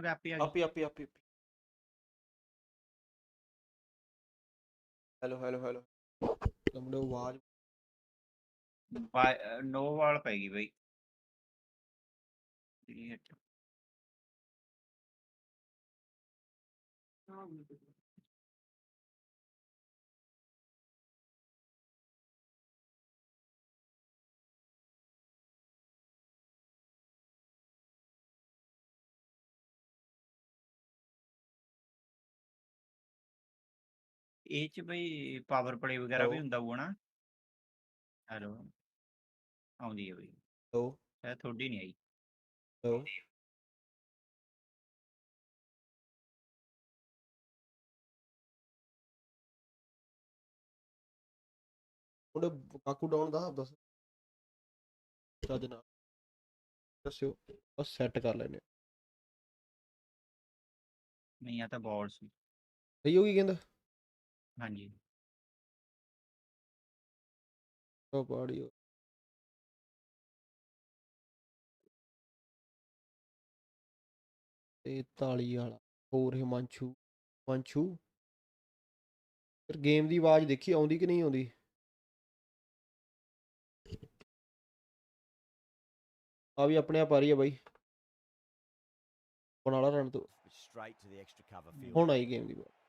ਹੋ ਗਿਆ ਆਪੀ ਆ ਗਈ ਆਪੀ ਹੈਲੋ ਲੰਬੜੇ ਆਵਾਜ਼ ਨੋ ਵਾਲ ਪੈ ਗਈ ਬਈ ਇਹ ਚ ਬਈ ਪਾਵਰ ਪਲੇ ਵਗੈਰਾ ਵੀ ਹੁੰਦਾ ਹੋਊ ਨਾ ਹੈਲੋ ਆਉਂਦੀ ਹੈ ਬਈ ਹੈਲੋ ਸ਼ਾਇਦ ਤੁਹਾਡੀ ਨਹੀਂ ਆਈ ਹੈਲੋ ਉਹਦੇ ਕਾਕੂ ਡਾਊਨ ਦਾ ਦੱਸ ਚੱਜ ਨਾਲ ਦੱਸਿਓ ਬਸ ਸੈੱਟ ਕਰ ਲੈਨੇ ਨਹੀਂ ਆ ਤਾਂ ਬੋਲਸ ਸਹੀ ਹੋ ਗਈ ਕਹਿੰਦਾ ਹਾਂਜੀ ਉਹ ਪਾੜੀ 43 ਵਾਲਾ ਹੋਰ ਹਿਮਾਂਸ਼ੂ ਫਿਰ ਗੇਮ ਦੀ ਆਵਾਜ਼ ਦੇਖੀ ਆਉਂਦੀ ਕਿ ਨਹੀਂ ਆਉਂਦੀ ਆ ਵੀ ਆਪਣੇ ਆਪ ਆ ਰਹੀ ਹੈ ਬਾਈ ਬਣਾ ਲਾ ਰਨ ਤੋਂ ਹੁਣ ਆਈ ਗੇਮ ਦੀ ਆਵਾਜ਼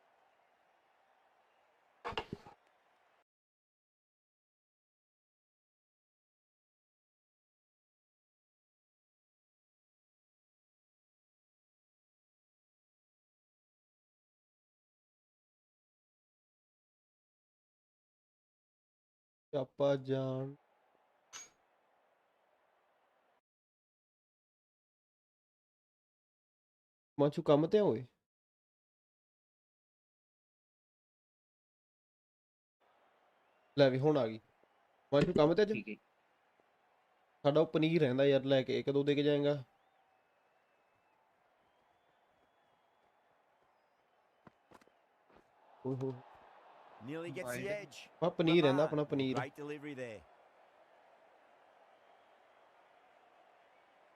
ਆਪਾਂ ਜਾਣ ਮਾਚੂ ਕੰਮ ਤੇ ਹੋਏ ਲੈ ਵੀ ਹੁਣ ਆ ਗਈ ਮਾਚੂ ਕੰਮ ਤੇ ਅੱਜ ਠੀਕ ਹੈ ਸਾਡਾ ਉਹ ਪਨੀਰ ਰਹਿੰਦਾ ਯਾਰ ਲੈ ਕੇ ਕਦੋਂ ਦੇ ਕੇ ਜਾਏਗਾ ਓਹੋ ਆ ਪਨੀਰ ਰਹਿੰਦਾ ਆਪਣਾ ਪਨੀਰ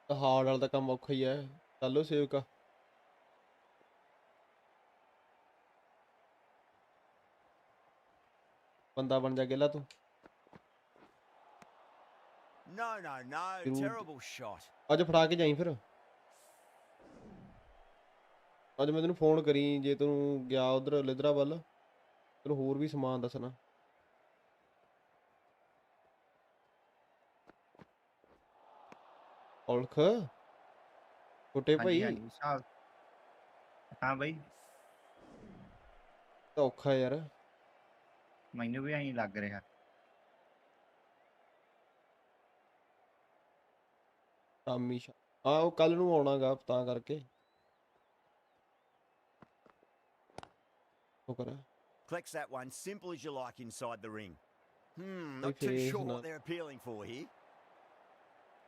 ਹਾਰਡ ਵਾਲਾ ਤਾਂ ਕੰਮ ਔਖਾ ਹੀ ਹੈ ਚੱਲੋ ਸੇਵਕਾ ਬੰਦਾ ਬਣ ਜਾ ਗੇਲਾ ਤੂੰ ਅੱਜ ਫੜਾ ਕੇ ਜਾਈ ਫਿਰ ਅੱਜ ਮੈਂ ਤੈਨੂੰ ਫੋਨ ਕਰੀ ਜੇ ਤੈਨੂੰ ਗਿਆ ਉਧਰ ਲਿਦਰਾ ਵੱਲ ਤੈਨੂੰ ਹੋਰ ਵੀ ਸਮਾਨ ਦੱਸਣਾ ਔਲਖ ਛੋਟੇ ਭਾਈ ਹਾਂ ਬਈ ਤਾਂ ਔਖਾ ਯਾਰ ਮੈਨੂੰ ਵੀ ਐਂ ਲੱਗ ਰਿਹਾ ਸ਼ਾਮੀ ਹਾਂ ਉਹ ਕੱਲ ਨੂੰ ਆਉਣਾਗਾ ਤਾਂ ਕਰਕੇ Flex that one simple as you like inside the ring. Not too sure what they're appealing for here.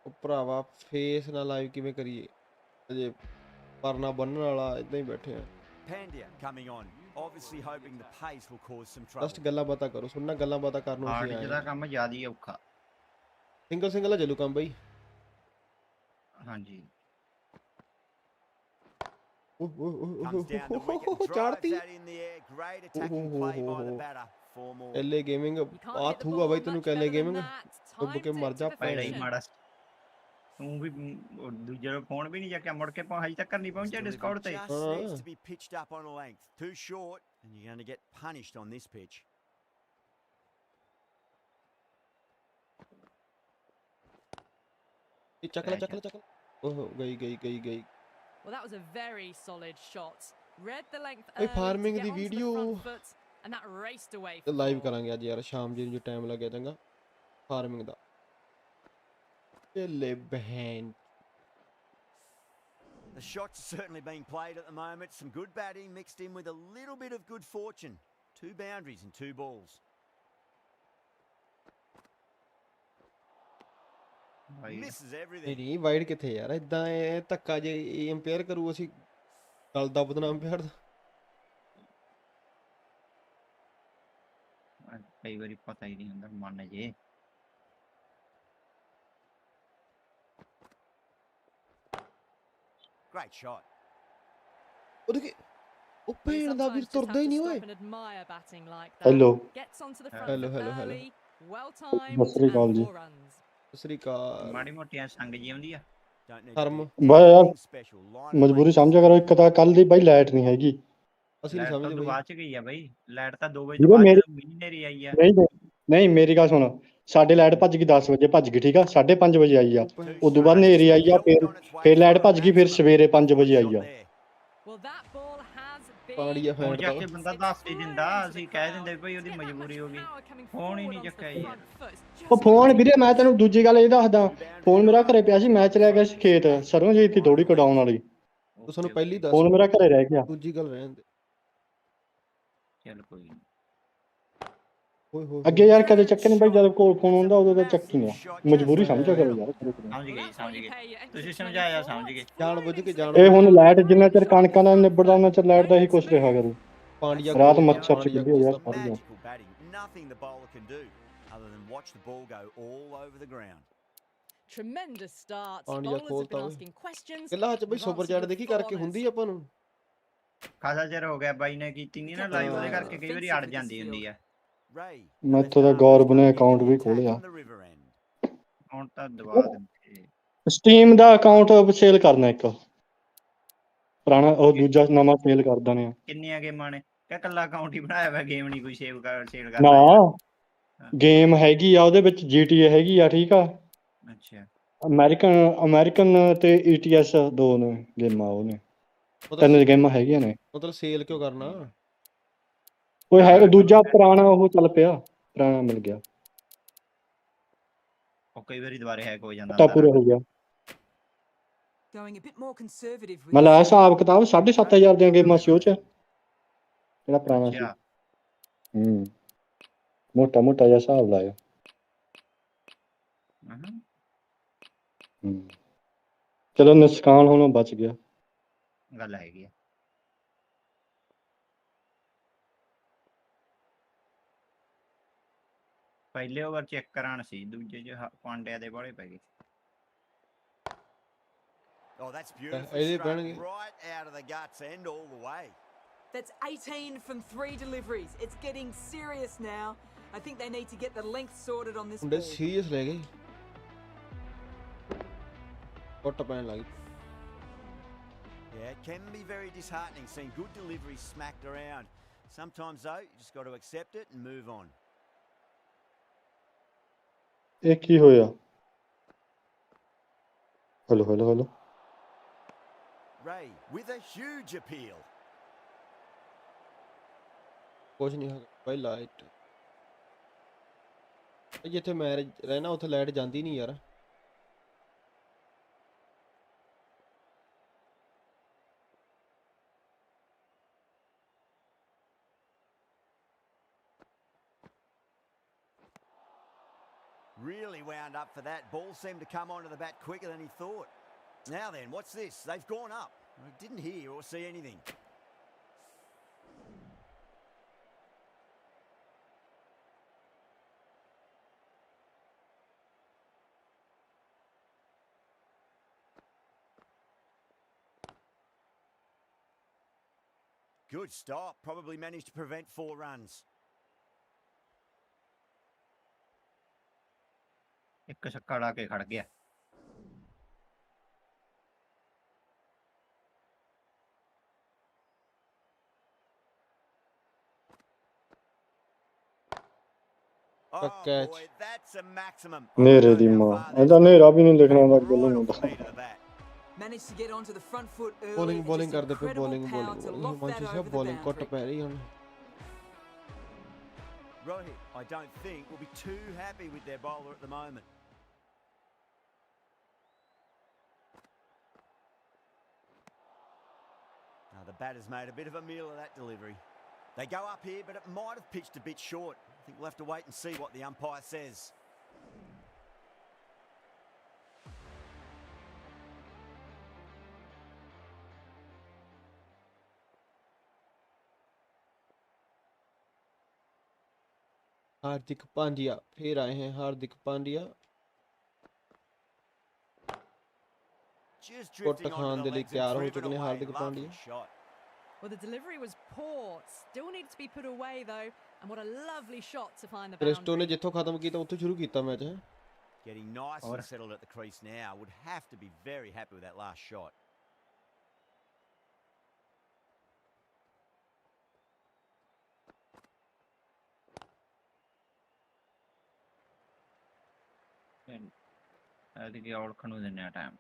ਉਹ ਭਰਾਵਾ ਫੇਸ ਨਾਲ ਲਾਈਵ ਕਿਵੇਂ ਕਰੀਏ ਅਜੇ ਪਰਨਾ ਬੰਨਣ ਵਾਲਾ ਇਦਾਂ ਹੀ ਬੈਠੇ ਆ Pandya coming on, obviously hoping the pace will cause some trouble. Just ਗੱਲਾਂ ਬਾਤਾਂ ਕਰੋ ਸੁਣਨਾ ਗੱਲਾਂ ਬਾਤਾਂ ਕਰਨ ਨੂੰ ਹਾਰਡ ਜਿਹਦਾ ਕੰਮ ਜ਼ਿਆਦਾ ਹੀ ਔਖਾ ਸਿੰਗਲ ਆ ਚੱਲੂ ਕੰਮ ਬਈ ਹਾਂਜੀ ਚਾੜਤੀ ਐਲੇ ਗੇਮਿੰਗ ਆ ਥੂਗਾ ਬਾਈ ਤੈਨੂੰ ਕਹਿਲੇ ਗੇਮਿੰਗ ਡੁੱਬ ਕੇ ਮਰ ਜਾ ਪੈੜਾ ਹੀ ਮਾੜਾ ਤੂੰ ਵੀ ਦੂਜੇ ਨੂੰ ਫੋਨ ਵੀ ਨਹੀਂ ਜਾ ਕੇ ਮੁੜ ਕੇ ਹਜੇ ਤੱਕ ਨਹੀਂ ਪਹੁੰਚਿਆ ਡਿਸਕਾਊਂਟ ਤੇ ਚੱਕ ਲੈ ਓਹ ਗਈ Well, that was a very solid shot. Read the length early farming to get the onto the front foot, and that raced away for live ਕਰਾਂਗੇ ਅੱਜ ਯਾਰ ਸ਼ਾਮ ਜੀ ਨੂੰ ਟਾਈਮ ਲੱਗਿਆ ਚੰਗਾ ਫਾਰਮਿੰਗ ਦਾ ਲੈ ਬਹਿਨ The shots are certainly being played at the moment. Some good batting mixed in with a little bit of good fortune. 2 boundaries and 2 balls. Misses everything. ਨਹੀਂ ਵਾਈਡ ਕਿੱਥੇ ਯਾਰ ਇਦਾਂ ਇਹ ਧੱਕਾ ਜੇ ਅੰਪਾਇਰ ਕਰੂ ਅਸੀਂ ਗੱਲ ਦਾ ਬਦਨਾਮ ਅੰਪਾਇਰ ਦਾ ਕਈ ਵਾਰੀ ਪਤਾ ਹੀ ਨਹੀਂ ਹੁੰਦਾ ਮੰਨ ਜੇ Great shot. ਉਹਦੇ ਕੀ ਉਹ Well, you ਭੈਣ ਦਾ ਵੀਰ sometimes just ਤੁਰਦਾ have ਹੀ to ਨਹੀਂ ਓਏ। stop and admire batting like that. Hello Gets onto the front Hello, foot hello, hello. early, well ਸਤਿ timed, ਸ੍ਰੀ ਅਕਾਲ and ਜੀ 4 runs. ਸਤਿ ਸ੍ਰੀ ਅਕਾਲ ਮਾੜੀ ਮੋਟੀਆਂ ਸੰਗ ਜੀ ਆਉਂਦੀ ਆ। Don't need to Karma. do ਬਾਈ ਯਾਰ anything special. Line and ਮਜਬੂਰੀ length. ਸਮਝਿਆ ਕਰੋ ਇੱਕ ਤਾਂ ਕੱਲ ਦੀ ਬਾਈ ਲਾਈਟ ਨਹੀਂ ਹੈਗੀ ਅਸੀਂ ਨਹੀਂ ਲਾਈਟ ਤਾਂ ਸਮਝਦੇ ਉਦੋਂ ਬਈ। ਬਾਅਦ ਚ ਗਈ ਆ ਬਈ। ਲਾਈਟ ਤਾਂ 2 ਵਜੇ ਤੋਂ ਵੀਰੇ ਬਾਅਦ ਮੇਰੀ ਜਦੋਂ ਮੀਂਹ ਹਨੇਰੀ ਆਈ ਆ। ਨਹੀਂ ਨਹੀਂ ਮੇਰੀ ਗੱਲ ਸੁਣ ਸਾਡੇ ਲਾਈਟ ਭੱਜ ਗਈ 10 ਵਜੇ ਭੱਜ ਗਈ ਠੀਕ ਆ 5:30 ਵਜੇ ਆਈ ਆ ਉਹ ਭੈਣ ਉਦੋਂ ਬਾਅਦ Runs ਹਨੇਰੀ that ਆਈ ਆ helped on its way ਫਿਰ ਲਾਈਟ for a ਭੱਜ ਗਈ ਫਿਰ maximum. ਸਵੇਰੇ 5 Good ਵਜੇ ਆਈ shot ਆ there. Well, that ball has ਪਾਣੀਆ been. ਹੁਣ ਫੈਂਟ ਜਾ ਦਾ ਕੇ ਬੰਦਾ ਦੱਸ ਹੀ ਦਿੰਦਾ। ਅਸੀਂ ਕਹਿ ਦਿੰਦੇ ਵੀ ਉਹਦੀ ਮਜਬੂਰੀ ਹੋ ਗਈ। ਫੋਨ ਹੀ ਨਹੀਂ ਚੱਕਿਆ ਯਾਰ। ਉਹ ਫੋਨ ਵੀਰੇ ਮੈਂ ਤੈਨੂੰ ਦੂਜੀ ਗੱਲ ਇਹ ਦੱਸਦਾ Two boundaries phone in a ਮੇਰਾ row. ਘਰੇ ਪਿਆ ਸੀ ਮੈਂ ਚਲਿਆ ਗਿਆ ਸੀ ਖੇਤ ਸਰੋਂ ਜੀ ਦੀ ਥੋੜੀ ਕਢਾਉਣ ਵਾਲੀ ਤੂੰ ਸਾਨੂੰ ਓਕੇ ਪਹਿਲੀ ਓਕੇ ਦੱਸ ਫੋਨ ਮੇਰਾ ਘਰੇ ਰਹਿ ਗਿਆ ਦੂਜੀ ਗੱਲ ਰਹਿਣ ਦੇ। ਚੱਲ ਕੋਈ ਨੀ। ਓਏ ਹੋਏ ਅੱਗੇ ਯਾਰ ਕਦੇ ਚੱਕੇ ਨਹੀਂ ਬਾਈ ਜਦੋਂ ਕੋਲ ਫੋਨ ਆਉਂਦਾ ਉਦੋਂ ਤਾਂ ਚੱਕੀ ਆ ਮਜਬੂਰੀ ਸਮਝਿਆ ਕਰੋ ਯਾਰ ਸਮਝ ਗਏ Well, ਸਮਝ that's what you ਗਏ। pay your ਤੁਸੀਂ entrance money ਸਮਝਾਇਆ for. ਸਮਝ ਗਏ। It's ਜਾਣ ਬੁੱਝ flying ਕੇ to ਜਾਣ ਇਹ the ਹੁਣ ground. ਲਾਈਟ ਜਿੰਨਾ ਚਿਰ Shot ਕਣਕਾਂ ਨਾਲ front ਨਿਬੜਦਾ ਉਹਨਾਂ ਚਿਰ ਲਾਈਟ ਦਾ ਹੀ foot. ਕੁਛ ਰਿਹਾ ਕਰੂ ਪਾਣੀਆ That's ਰਾਤ ਕੋਲ ਮੱਛਰ ਚ ਪਾਣੀਆ ਵਿੱਢੇ ਯਾਰ Just ਸਾਰੀਆਂ magical batting. Nothing the bowler can do other than watch the ball go all over the ground. Tremendous start. ਪਾਣੀਆ Bowlers have ਖੋਲਤਾ been ਓਏ asking questions. ਕਿੱਲਾ ਚ ਬਈ They've super answered chat with ਦੇਖੀ full ਕਰਕੇ honours. ਹੁੰਦੀ ਆਪਾਂ ਨੂੰ ਖਾਸਾ ਚਿਰ ਹੋ ਗਿਆ ਬਾਈ ਨੇ ਕੀਤੀ ਨਹੀਂ ਨਾ ਲਾਈਵ ਉਹਦੇ ਹਾਂ। ਕਰਕੇ ਕਈ ਵਾਰੀ ਅੜ ਜਾਂਦੀ ਹੁੰਦੀ ਆ। Ray, ਮੈਂ the ਇੱਥੋਂ ਦਾ left-arm ਗੌਰਵ ਨੇ started ਅਕਾਊਂਟ the ਵੀ attack ਖੋਲਿਆ on the river end. ਹੁਣ ਤਾਂ ਦਬਾ ਦਿੰਦੇ। ਸਟੀਮ ਦਾ ਅਕਾਊਂਟ ਸੇਲ ਕਰਨਾ ਇੱਕ ਪੁਰਾਣਾ ਉਹ ਦੂਜਾ ਨਵਾਂ ਸੇਲ ਕਰ ਦੇਣੇ ਆ ਕਿੰਨੀਆਂ ਗੇਮਾਂ ਨੇ ਕਿ ਇਕੱਲਾ ਅਕਾਊਂਟ ਹੀ ਬਣਾਇਆ ਹੋਇਆ ਗੇਮ ਨਹੀਂ ਕੋਈ ਸੇਲ ਨਾ ਕਰਨਾ ਹੈਗਾ। ਗੇਮ ਹੈਗੀ ਆ ਉਹਦੇ ਵਿੱਚ GTA ਹੈਗੀ ਆ ਠੀਕ ਆ ਅੱਛਾ ਅਮਰੀਕਨ ਤੇ ETS ਦੋ ਨੇ ਗੇਮਾਂ ਉਹ ਨੇ ਮਤਲਬ ਤਿੰਨ ਗੇਮਾਂ ਹੈਗੀਆਂ ਨੇ ਮਤਲਬ ਸੇਲ ਕਿਉਂ ਕਰਨਾ ਕੋਈ ਹੈ ਪੁਰਾਣਾ ਦੂਜਾ content ਪੁਰਾਣਾ ਉਹ ਚੱਲ ਪਿਆ ਪੁਰਾਣਾ ਮਿਲ ਗਿਆ ਉਹ ਕਈ ਵਾਰੀ ਦੁਬਾਰੇ ਹੈਕ ਹੋ ਜਾਂਦਾ ਤਾਂ ਅੰਦਰ। ਪੂਰਾ ਹੋ ਗਿਆ Going a bit more conservative with ਮੈਂ ਲਾਇਆ this. ਹਿਸਾਬ ਕਿਤਾਬ 7,500 ਦੀਆਂ ਗੇਮਾਂ ਸੀ ਉਹ ਚ ਜਿਹੜਾ ਪੁਰਾਣਾ ਸੀ ਅੱਛਾ ਮੋਟਾ ਮੋਟਾ ਜਿਹਾ ਹਿਸਾਬ ਲਾਇਆ ਹਮ, ਚਲੋ ਨੁਕਸਾਨ ਹੋਣੋਂ ਬਚ ਗਿਆ ਗੱਲ ਹੈਗੀ ਆ। ਪਹਿਲੇ ਓਵਰ ਚੈੱਕ ਕਰਾਣ ਸੀ ਦੂਜੇ ਚ ਪਾਂਡਿਆ ਦੇ ਬਾਲੇ ਪੈ ਗਏ। Oh, that's beautiful. ਇਹਦੇ Straight ਪੈਣਗੇ right out of the guts end all the way. That's 18 from 3 deliveries. It's getting serious now. I think they need to get the length sorted on this ਮੁੰਡੇ ball. Serious ਲੈ ਗਏ ਕੁੱਟ ਪੈਣ ਲੱਗ ਗਈ Yeah, it can be very disheartening seeing good deliveries smacked around. Sometimes though, you just got to accept it and move on. ਇਹ ਕੀ ਹੋਇਆ hello Ray with a huge appeal. ਕੁਝ ਨਹੀਂ ਹੈਗਾ ਬਾਈ ਲਾਈਟ ਜਿੱਥੇ ਮੈਂ ਰਹਿਣਾ ਉੱਥੇ ਲਾਈਟ ਜਾਂਦੀ ਨਹੀਂ ਯਾਰ Really wound up for that. Ball seemed to come onto the bat quicker than he thought. Now then, what's this? They've gone up. I didn't hear or see anything. Good stop. Probably managed to prevent 4 runs. ਇੱਕ ਛੱਕਾ ਲਾ ਕੇ ਖੜ ਗਿਆ। Oh catch. boy, that's a maximum. ਹਨੇਰੇ ਦੀ ਮਾਂ ਇਹਦਾ ਹਨੇਰਾ ਵੀ ਨਹੀਂ ਲਿਖਣਾ ਆਉਂਦਾ ਅੱਗੇ Right ਨੂੰ off the meat of the bat. Managed to get onto the front foot early. Bowling and bowling just ਕਰਦੇ ਪਏ incredible bowling power to loft Himanshu that Sahib over the bowling ਕੁੱਟ boundary. ਪੈ ਰਹੀ ਹੁਣ Rohit, I don't think, will be too happy with their bowler at the moment. Now the batter's made a bit of a meal of that delivery. They go up here, but it might have pitched a bit short. I think we'll have to wait and see what the umpire says. Hardik Pandya फिर आए हैं Hardik Pandya Just ਕੁੱਟ drifting ਖਾਣ onto ਦੇ the ਲਈ legs ਤਿਆਰ and ਹੋ driven ਚੁੱਕੇ ਨੇ away. Hardik Lovely Pandya shot. Well, the delivery was poor. Still needed to be put away, though. And what a lovely shot to find the ਬ੍ਰਿਸਟੋ ਨੇ boundary. ਜਿੱਥੋਂ ਖਤਮ ਕੀਤਾ ਉੱਥੋਂ ਸ਼ੁਰੂ ਕੀਤਾ ਮੈਚ ਹੈ। Getting nice and Or- settled at the crease now. Would have to be very happy with that last shot. ਐਤਕੀ ਔਲਖ ਨੂੰ ਦਿੰਦੇ ਆ ਟਾਈਮ।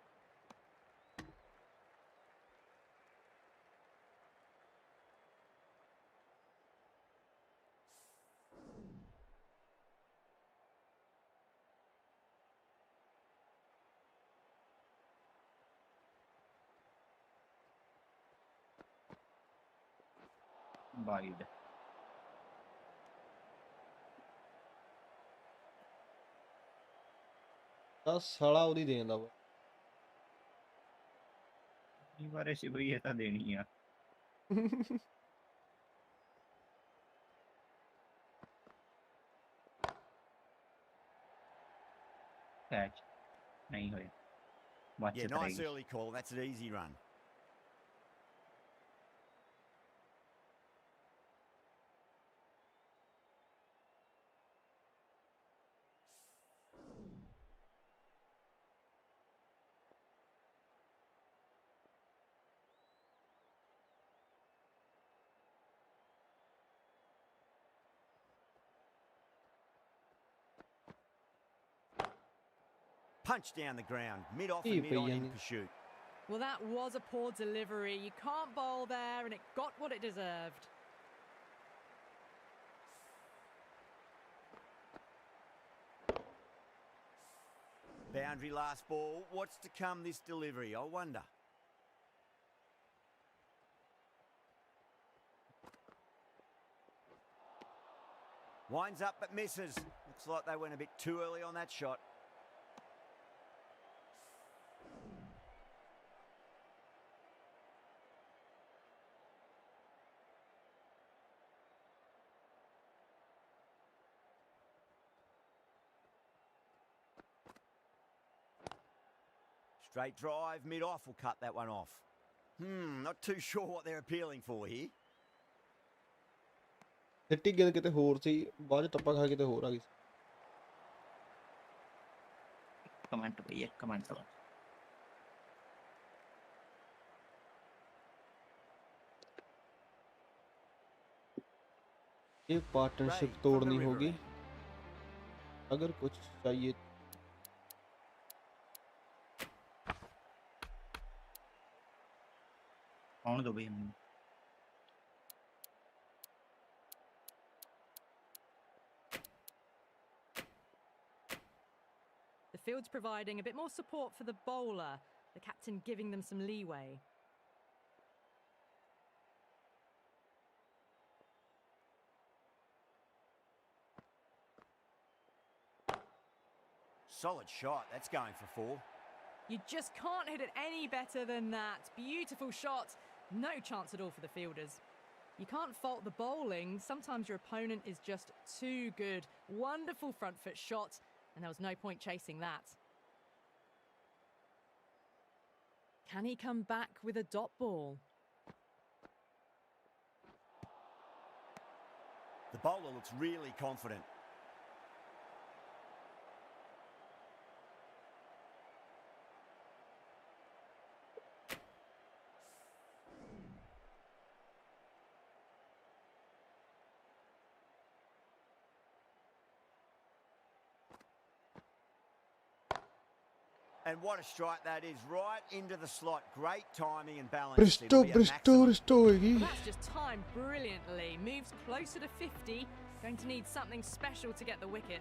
ਵਾਈਡ ਤਾਂ ਸਾਲਾ ਉਹਦੀ ਦੇ ਦਿੰਦਾ ਵਾ। ਇਹ ਬਾਰੇ ਸੀ ਬਈ ਇਹ ਤਾਂ ਦੇਣੀ ਆ। ਕੈਚ ਨਹੀਂ ਹੋਇਆ। Yeah, ਬਚਤ nice ਰਹੇਗੀ। early call. That's an easy run. Punch down the ground, mid-off and mid-on in pursuit. Well, that was a poor delivery. You can't bowl there, and it got what it deserved. Boundary last ball. What's to come this delivery, I wonder? Winds up but misses. Looks like they went a bit too early on that shot. Straight drive, mid-off will cut that one off. Not too sure what they're appealing for here. ਸਿੱਟੀ ਗੇਂਦ ਕਿਤੇ ਹੋਰ ਸੀ, ਬਾਅਦ ਚ ਟੱਪਾ ਖਾ ਕੇ ਕਿਤੇ ਹੋਰ ਆ ਗਈ। ਕਮੈਂਟ ਬਈ ਇੱਕ ਕਮੈਂਟ। ये पार्टनरशिप तोड़नी होगी अगर कुछ चाहिए। ਆਉਣ ਦੋ ਬਈ ਮੈਨੂੰ। The field's providing a bit more support for the bowler, the captain giving them some leeway. Solid shot, that's going for 4. You just can't hit it any better than that. Beautiful shot. No chance at all for the fielders. You can't fault the bowling. Sometimes your opponent is just too good. Wonderful front foot shot, and there was no point chasing that. Can he come back with a dot ball? The bowler looks really confident. And what a strike that is, right into the slot. Great timing and balance. Bairstow होगी। Well, that's just timed brilliantly. Moves closer to 50. Going to need something special to get the wicket.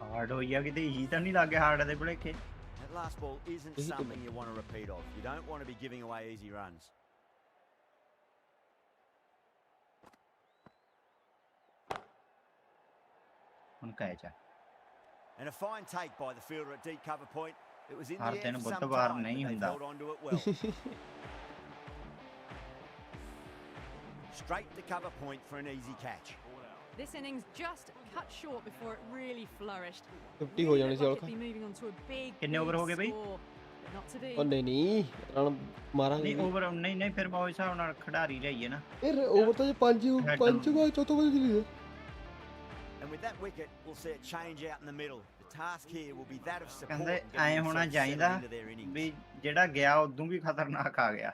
Hard ਹੋਈ ਆ ਕਿਤੇ ਹੀ ਤਾਂ ਨਹੀਂ ਲੱਗੇ hard ਦੇ ਭੁਲੇਖੇ। That last ball isn't something you want to repeat of. You don't want to be giving away easy runs. ਹੁਣ catch ਆ। And a fine take by the fielder at deep cover point. It was in the ਹਰ air ਦਿਨ for some ਬੁੱਧਵਾਰ time, but ਨਹੀਂ they've ਹੁੰਦਾ। held on to it well. Straight to cover point for an easy catch. This innings just cut short before it really flourished. 50 हो जानी Looked C like औलखा। it'd be moving on to a big, कितने big over हो गए भाई? score. Not to be. ਉਹ ਨਹੀਂ run ਮਾਰਾਂਗੇ ਨਹੀਂ ਵੀ। ਓਵਰ ਨਹੀਂ ਫਿਰ ਮੈਂ ਉਸ ਹਿਸਾਬ ਨਾਲ ਖਿਡਾਰੀ ਲਈਏ ਨਾ। ਇਹ ਓਵਰ ਤਾਂ 5 Head 5 on. ਵਾ ਚੌਥਾ ਵਜੇ ਚਲੀ And with that wicket, we'll see it change out in the middle. The task here will be that of support ਕਹਿੰਦੇ and ਐ getting ਹੋਣਾ themselves ਚਾਹੀਦਾ settled into their innings. ਵੀ ਜਿਹੜਾ ਗਿਆ ਉਦੋਂ ਵੀ ਖਤਰਨਾਕ ਆ ਗਿਆ।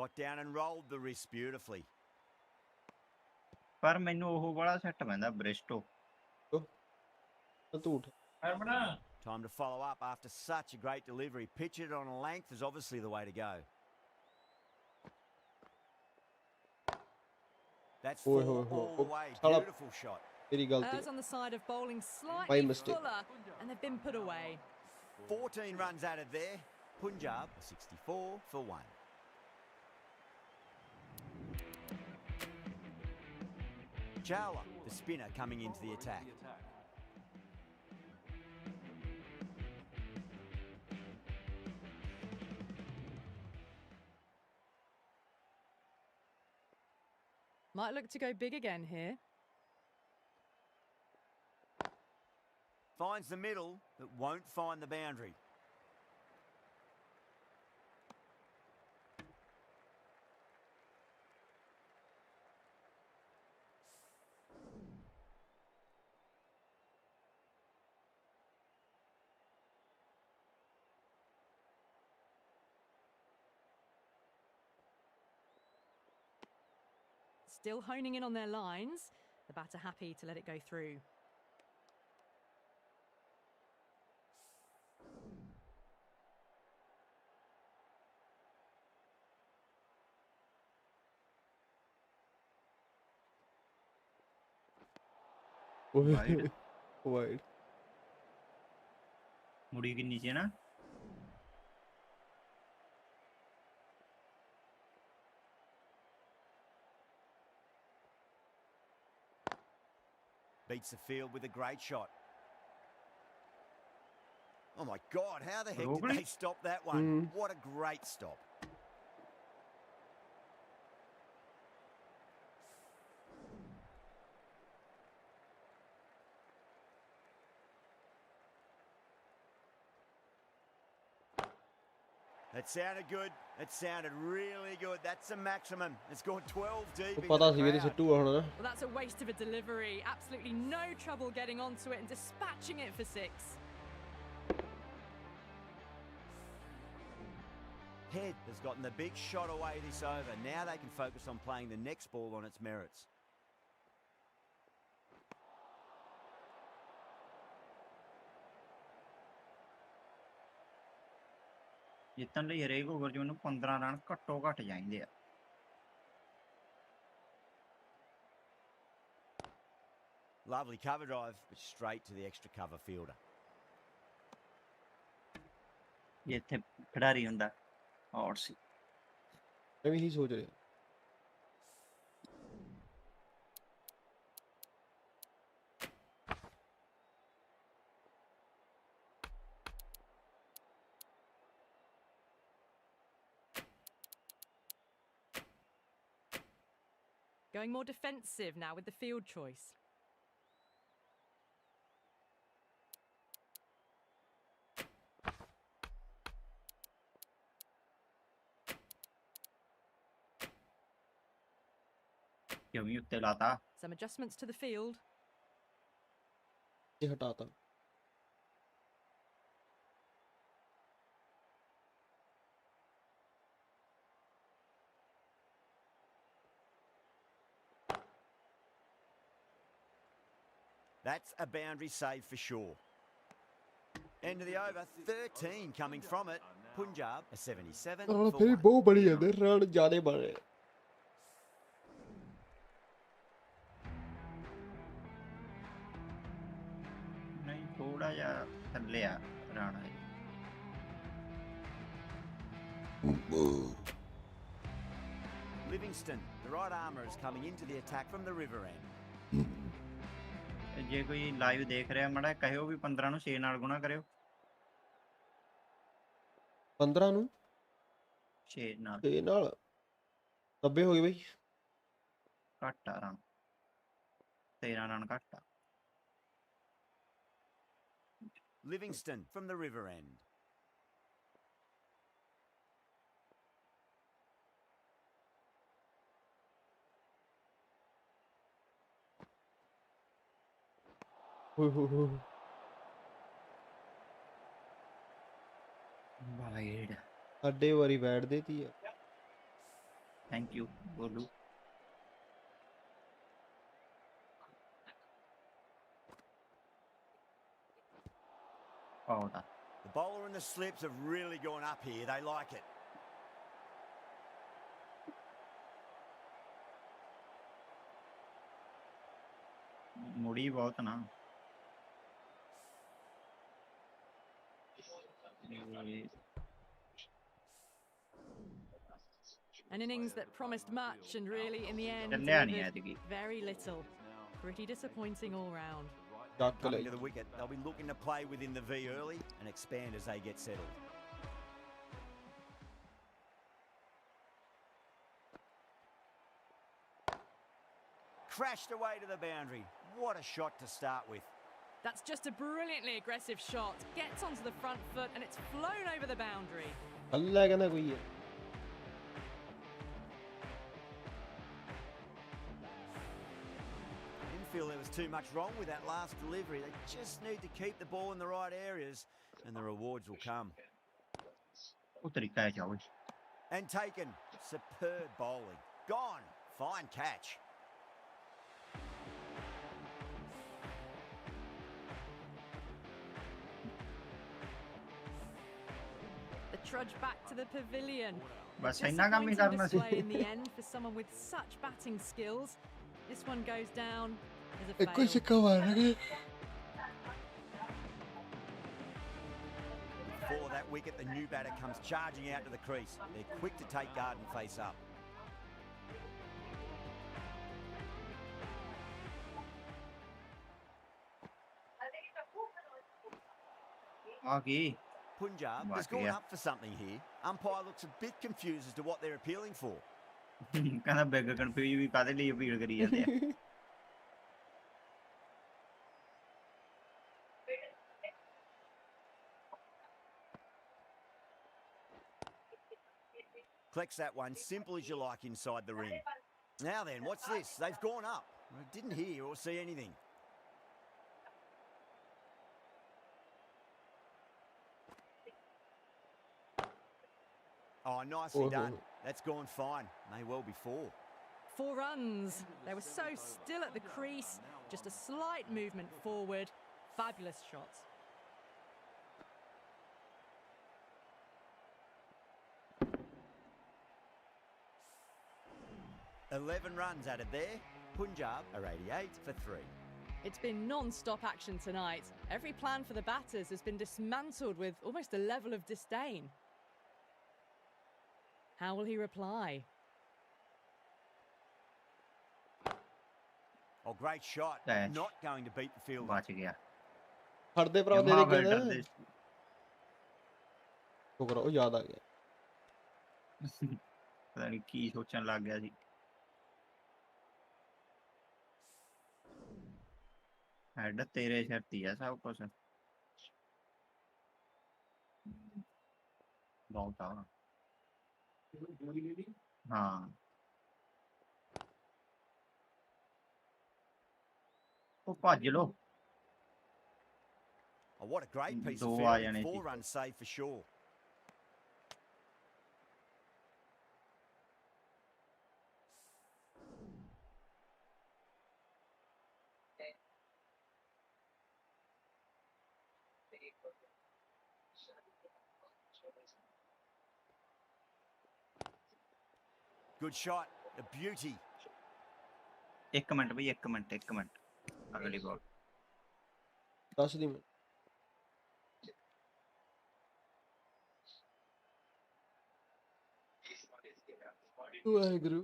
Got down and rolled the wrist beautifully. ਪਰ ਮੈਨੂੰ ਉਹ ਬੜਾ ਸੈੱਟ ਪੈਂਦਾ ਬ੍ਰਿਸਟੋ। ਤੂੰ ਉੱਠ। Time to follow up after such a great delivery. Pitch it on a length is obviously the way to go. That's Oi, four oi, oi. all the way. Shut up. Beautiful shot. ਤੇਰੀ ਗਲਤੀ Errs on the side of bowling My slightly mistake. fuller, and they've been put away. 14 runs added there. Punjab 64 for 1. Chawla, the spinner, coming into the attack. Might look to go big again here. Finds the middle, but won't find the boundary. Still honing in on their lines. The batter happy to let it go through. Wide. Wide ਮੁੜੀ ਕਿੰਨੀ ਸੀ ਨਾ। Beats the field with a great shot. Oh my God, how the heck did Really? they stop that one? What a great stop. That sounded good. It sounded really good. That's the maximum. It's gone 12 deep into ਪਤਾ the C we crowd. ਸਿੱਟੂਗਾ ਹੁਣ ਨਾ। Well, that's a waste of a delivery. Absolutely no trouble getting onto it and dispatching it for 6. Head has gotten the big shot away this over. Now they can focus on playing the next ball on its merits. ਜਿੱਤਣ ਲਈ ਹਰੇਕ over 'ਚ ਮੈਨੂੰ 15 run ਘੱਟੋ ਘੱਟ ਚਾਹੀਦੇ ਆ। Lovely cover drive, but straight to the extra cover fielder. ਜੇ ਇੱਥੇ ਖਿਡਾਰੀ ਹੁੰਦਾ ਆਊਟ ਸੀ। ਮੈਂ ਵੀ ਇਹੀ ਸੋਚ ਰਿਹਾ। Going more defensive now with the field choice. ਕਿਉਂ ਉੱਤੇ ਲਾਤਾ। Some adjustments to the field. ਇਹ ਹਟਾਤਾ। That's a boundary save for sure. End of the over, 13 coming from it. Punjab a 77 ਹੁਣ for ਫਿਰ 1. ਬਹੁਤ ਬੜੀ ਜਾਂਦੇ ਰਨ ਜ਼ਿਆਦੇ ਬਣ ਰਹੇ। ਨਹੀਂ ਥੋੜਾ ਜਿਹਾ ਥੱਲੇ ਆ Rana. Livingston, the right armour, is coming into the attack from the river end. ਜੇ ਕੋਈ ਲਾਈਵ ਦੇਖ ਰਿਹਾ ਮਾੜਾ ਕਹਿਓ ਵੀ 15 ਨੂੰ 6 ਨਾਲ ਗੁਣਾ ਕਰਿਓ। 15 ਨੂੰ 6 ਨਾਲ 6 ਨਾਲ 90 ਹੋ ਗਏ ਬਈ। ਘੱਟ ਆ ਰਨ 13 ਰਨ ਘੱਟ ਆ। Livingston from the river end. Wide ਸਾਡੇ ਵਾਰੀ ਬੈਠ ਦੇਤੀ ਆ थैंक यू बोलू out The bowler and the slips have really gone up here. They like it. मुड़ी बहुत ना An innings that promised much and really, in the end, ਚੱਲਿਆ ਨਹੀਂ delivered ਐਤਕੀ very little. Pretty disappointing all round. ਚੱਕ Coming ਲਈ to the wicket, they'll be looking to play within the V early and expand as they get settled. Crashed away to the boundary. What a shot to start with. That's just a brilliantly aggressive shot. Gets onto the front foot and it's flown over the boundary. ਅੱਲਾ ਕਹਿੰਦਾ ਕੋਈ ਹੈ Didn't feel there was too much wrong with that last delivery. They just need to keep the ball in the right areas and the rewards will come. ਉਹ ਤਰੀਕਾ ਹੈ ਚਾਹੋ And taken. Superb bowling. Gone. Fine catch. The trudge back to the pavilion. बस A ਇੰਨਾ ਕੰਮ ਹੀ disappointing ਕਰਨਾ ਸੀ display in the end for someone with such batting skills. This one goes down as a ਇੱਕੋ ਹੀ fail. ਸਿੱਕਾ ਮਾਰਾਂਗੇ Before that wicket, the new batter comes charging out to the crease. They're quick to take guard and face up. ਆ ਗਈ Punjab has Right, gone yeah. up for something here. Umpire looks a bit confused as to what they're appealing for. ਕਹਿੰਦਾ big confuse ਵੀ ਕਾਦੇ ਲਈ appeal ਕਰੀ ਜਾਂਦੇ ਆ Collects that one, simple as you like inside the ring. Now then, what's this? They've gone up. I didn't hear or see anything. Oh, nicely done. That's gone fine. May well be 4. 4 runs. They were so still at the crease. Just a slight movement forward. Fabulous shots. $11 runs added there. Punjab are 88 for 3. It's been non-stop action tonight. Every plan for the batters has been dismantled with almost a level of disdain. How will he reply? Oh, great shot. Dash. Not going to beat the field. ਬਚ ਗਿਆ ਫੜਦੇ ਭਰਾ ਦੇ ਜਮਾ ਦੇ filter ਕਹਿੰਦਾ ਦੇ ਸ਼ੁਕਰ ਆ, ਉਹ ਯਾਦ ਆ ਗਿਆ ਪਤਾ ਨਹੀਂ ਕੀ ਸੋਚਣ ਲੱਗ ਗਿਆ ਸੀ ਹੈਡ ਤੇਰੇ ਸ਼ਰਤੀ ਆ ਸਭ ਕੁਝ ਬਹੁਤ ਆ ਹਾਂ ਉਹ ਭੱਜ ਲੋ Oh, what a great piece ਦੋ of ਆ fielding. ਜਾਣੇ 4 ਸੀ runs save for sure. Good shot. A beauty. ਇੱਕ ਮਿੰਟ ਬਈ ਇੱਕ ਮਿੰਟ ਅਗਲੀ ਬਾਲ ਦੱਸ ਦੀ ਮੈਂ ਵਾਹਿਗੁਰੂ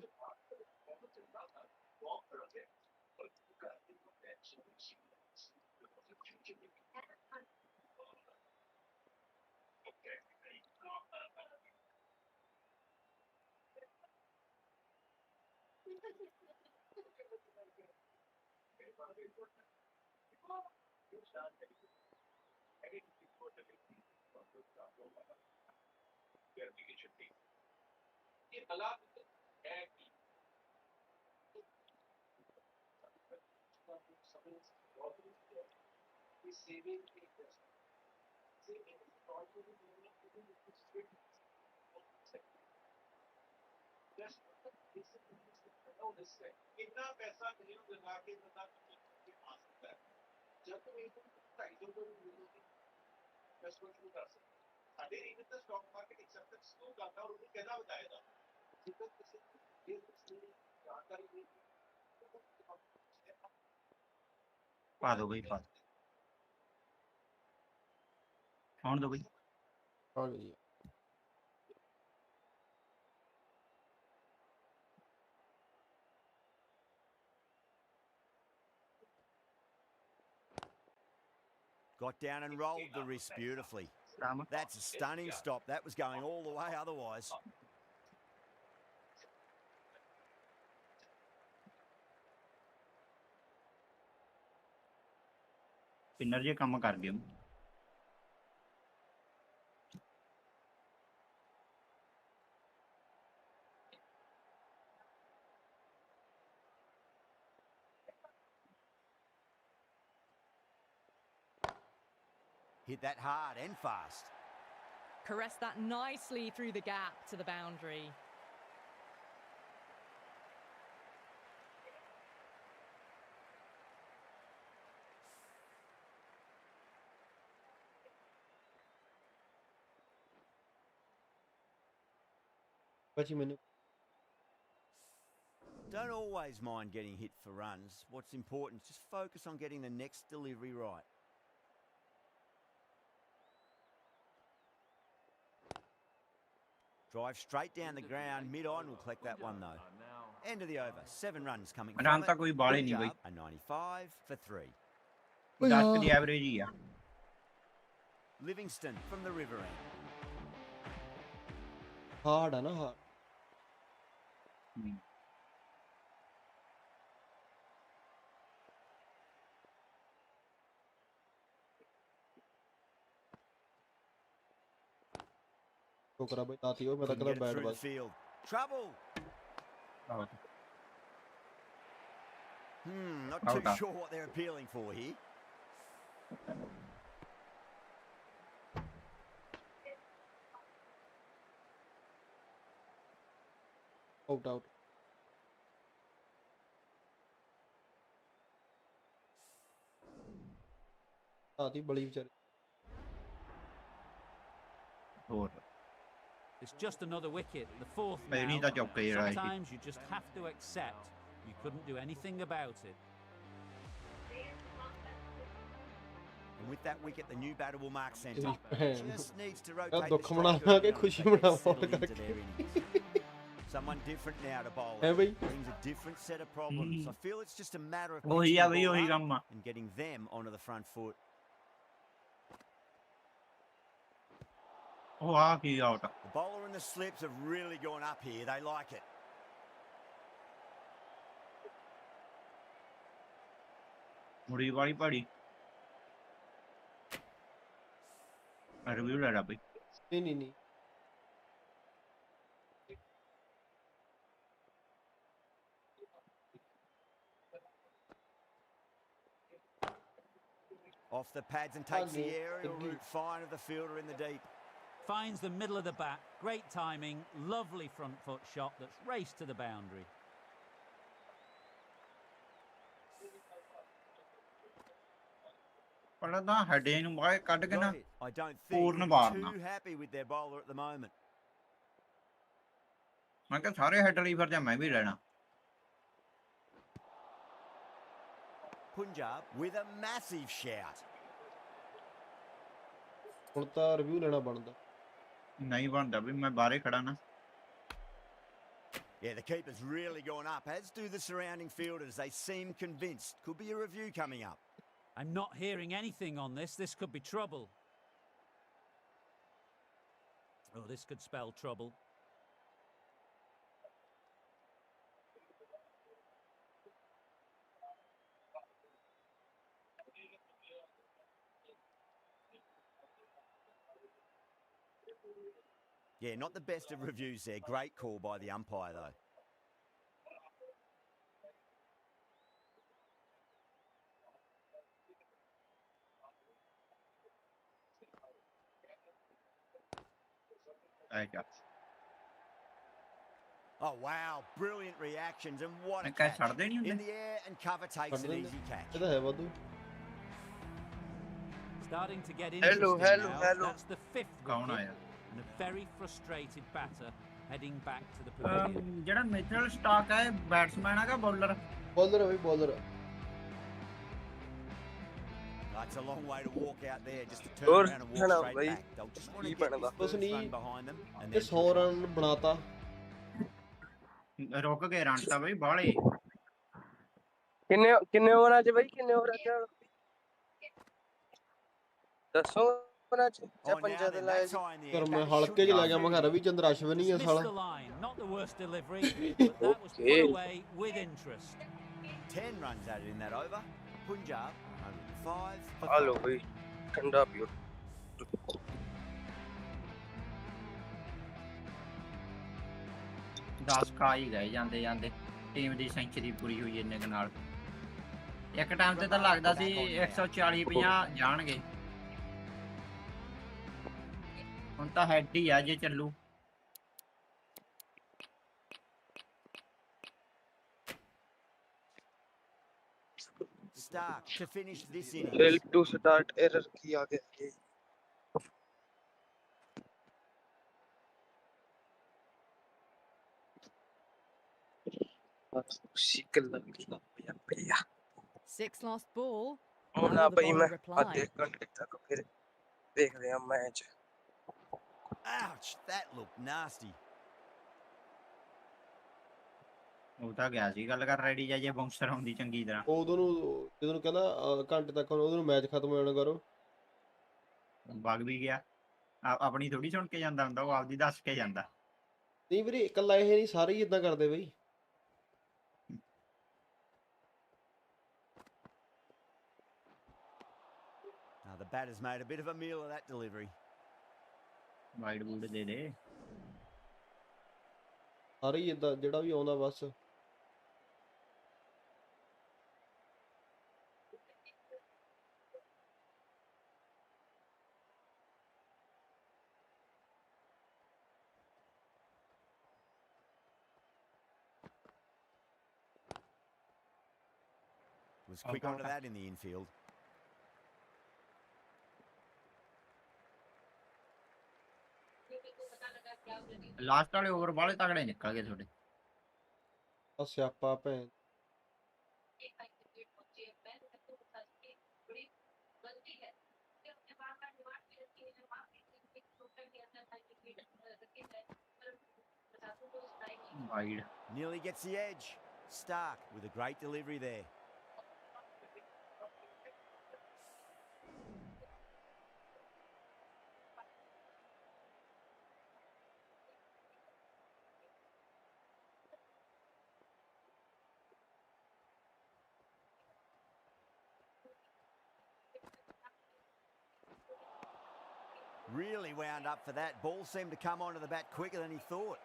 ਪਾ ਦਿਓ ਬਈ ਪਾ ਦਿਓ। ਆਉਣ ਦਿਓ ਬਈ। ਆ ਗਈ Got down and rolled the wrist beautifully. Ram That's a stunning stop. That was going all the way otherwise. Spinner ਜੇ ਕੰਮ ਕਰ ਗਏ। Hit that hard and fast. Caressed that nicely through the gap to the boundary. ਭਾਜੀ ਮੈਨੂੰ Don't always mind getting hit for runs. What's important is just focus on getting the next delivery right. Drive straight down the ground. Mid-on will collect that one though. End of the over. 7 runs coming Ram from ਤਾਂ it. ਕੋਈ ਬਾਲੇ ਨਹੀਂ ਬਈ। A 95 for 3. 10 the average ਹੀ ਆ। Livingston from the river end. Hard ਆ ਨਾ hard ਟੋਕਰਾ ਬਈ ਤਾਤੀ ਉਹ ਮੈਂ ਤਾਂ Couldn't ਕਦਾ get it bat through the bus field. Trouble. Not too Out. sure what they're appealing for here. Out out ਤਾਤੀ ਬੜੀ ਵਿਚਾਰੀ ਹੋਰ It's just another wicket, the fourth But you need now. that job clear, right? Sometimes you just have to accept you couldn't do anything about it. And with that wicket, the new batter will mark centre. Just needs to rotate the ਦੁੱਖ stroke ਮਨਾਵਾਂਗੇ around as ਖੁਸ਼ੀ they get Manawan settled into ਕਰਕੇ their innings. Someone different now to bowl. ਹੈ ਬਈ Brings a different set of problems. I feel it's just a matter of ਉਹੀ pitching ਆ the ਬਈ ball ਉਹੀ up ਕੰਮ ਆ। and getting them onto the front foot. ਉਹ ਆ ਕੀ ਆਊਟ ਆ। The bowler and the slips have really gone up here. They like it. ਮੁੜੀ ਵਾਲੀ ਪੜੀ ਰਿਵਿਊ ਲੈ ਲਾ ਬਈ। ਨਹੀਂ Off the pads and takes the ਹਾਂਜੀ, aerial ਲੱਗੀ। route fine of the fielder in the deep. Finds the middle of the bat, great timing, lovely front foot shot that's raced to the boundary. ਪਹਿਲਾਂ ਤਾਂ ਹੈਡੇ ਨੂੰ ਬਾਹਰ ਕੱਢ ਕੇ ਨਾ Got it. I don't Puran think ਮਾਰਨਾ। too happy with their bowler at the moment. ਮੈਂ ਕਿਹਾ ਸਾਰੇ ਹੈਡ ਲਈ ਫਿਰ ਜਾਂ ਮੈਂ ਵੀ ਲੈਣਾ। Punjab with a massive shout. ਹੁਣ ਤਾਂ ਰਿਵਿਊ ਲੈਣਾ ਬਣਦਾ ਨਹੀਂ ਬਣਦਾ ਵੀ ਮੈਂ ਬਾਹਰੇ ਖੜਾ ਨਾ। Yeah, the keeper's really gone up, as do the surrounding fielders. They seem convinced. Could be a review coming up. I'm not hearing anything on this. This could be trouble. Oh, this could spell trouble. Yeah, not the best of reviews there. Great call by the umpire, though. ਆਏਗਾ Oh, wow. Brilliant reactions, and what a ਮੈਂ ਕਹ catch. ਛੱਡਦੇ ਨਹੀਂ In ਹੁੰਦੇ the air, and cover takes ਛੱਡ an ਦਿੰਦੇ easy catch. ਇਹ ਤਾਂ ਹੈ ਵਾਧੂ Starting to get interesting now. That's the 5th ਕੌਣ wicket. ਆਇਆ And a very frustrated batter heading back to the pavilion. ਜਿਹੜਾ ਮਿਚਲ ਸਟਾਕ ਹੈ ਬੈਟਸਮੈਨ ਹੈਗਾ ਬੋਲਰ ਬੋਲਰ ਹੈ ਬਈ bowler That's a long way to walk out there, just to turn around and walk straight back. They'll just want to get this ਕੁਛ first ਨਹੀਂ run behind them and ਤੇ then 100 push on. Run ਬਣਾਤਾ ਰੁਕ ਕੇ run ਤਾਂ ਬਈ ਬਾਹਲੇ ਕਿੰਨੇ ਕਿੰਨੇ ਓਵਰਾਂ ਚ ਬਈ ਕਿੰਨੇ ਓਵਰਾਂ ਚ ਦੱਸੋ ਓਵਰਾਂ ਚ ਜਾਂ Oh, now ਪੰਜਾਂ ਦੇ then, ਲਾਏ that's C high in the ਪਰ air. ਮੈਂ That ਹਲਕੇ should ਚ be ਲੈ ਗਿਆ ਮੈਂ ਕਿਹਾ through. ਰਵੀ ਚੰਦਰ ਅਸ਼ਵਨੀ ਹੈ Missed ਸਾਲਾ the line, not the worst delivery, but that was put Okay. away with interest. 10 runs added in that over. Punjab, 105 for ਆ ਲੋ 5. ਬਈ ਠੰਡਾ ਪੀਓ 10 ਖਾ ਹੀ ਗਏ ਜਾਂਦੇ ਜਾਂਦੇ ਟੀਮ ਦੀ ਸੈਂਚਰੀ ਪੂਰੀ ਹੋਈ ਇੰਨੇ ਕੁ ਨਾਲ ਇੱਕ ਟਾਈਮ ਤੇ ਤਾਂ ਲੱਗਦਾ ਸੀ 140 50 ਜਾਣਗੇ ਹੁਣ ਤਾਂ ਹੈਡ ਹੀ ਆ ਜੇ ਚੱਲੂ Stark to finish this innings. Fail to start error ਕੀ ਆ ਗਿਆ ਇਹ ਬਸ ਸਿਕਲ ਲੱਗ ਗਿਆ ਪਿਆ 6 last ball. ਹੁਣ How ਨਾ will the ਬਈ ਮੈਂ bowler reply? ਅੱਧੇ ਘੰਟੇ ਤੱਕ ਫਿਰ ਦੇਖਦੇ ਆ match Ouch, that looked nasty. ਉਹ ਤਾਂ ਗਿਆ ਸੀ ਗੱਲ ਕਰ ਰੈਡੀ ਜਾ ਜੇ ਬਾਉਂਸਰ ਆਉਂਦੀ ਚੰਗੀ ਤਰ੍ਹਾਂ ਉਦੋਂ ਨੂੰ ਜਦੋਂ ਨੂੰ ਕਹਿੰਦਾ ਘੰਟੇ ਤੱਕ ਉਦੋਂ ਨੂੰ ਮੈਚ ਖਤਮ ਹੋ ਜਾਣਾ ਕਰੋ ਵਗ ਵੀ ਗਿਆ ਆਪਣੀ ਥੋੜੀ ਸੁਣ ਕੇ ਜਾਂਦਾ ਹੁੰਦਾ ਉਹ ਆਪਦੀ ਦੱਸ ਕੇ ਜਾਂਦਾ ਨਹੀਂ ਵੀਰੇ ਇਕੱਲਾ ਇਹ ਨਹੀਂ ਸਾਰੇ ਹੀ ਇਦਾਂ ਕਰਦੇ ਬਈ Now the batter's made a bit of a meal of that delivery. Wide ਬੂਡ ਦੇ ਦੇ ਸਾਰੇ ਹੀ ਇਦਾਂ ਜਿਹੜਾ ਵੀ ਆਉਂਦਾ ਬਸ Was quick onto that in the infield. Last ਵਾਲੇ ਓਵਰ ਬਾਲੇ ਤਗੜੇ ਨਿਕਲ ਗਏ ਤੁਹਾਡੇ ਆ ਸਿਆਪਾ ਭੈਣ wide Nearly gets the edge. Stark with a great delivery there. Really wound up for that. Ball seemed to come onto the bat quicker than he thought.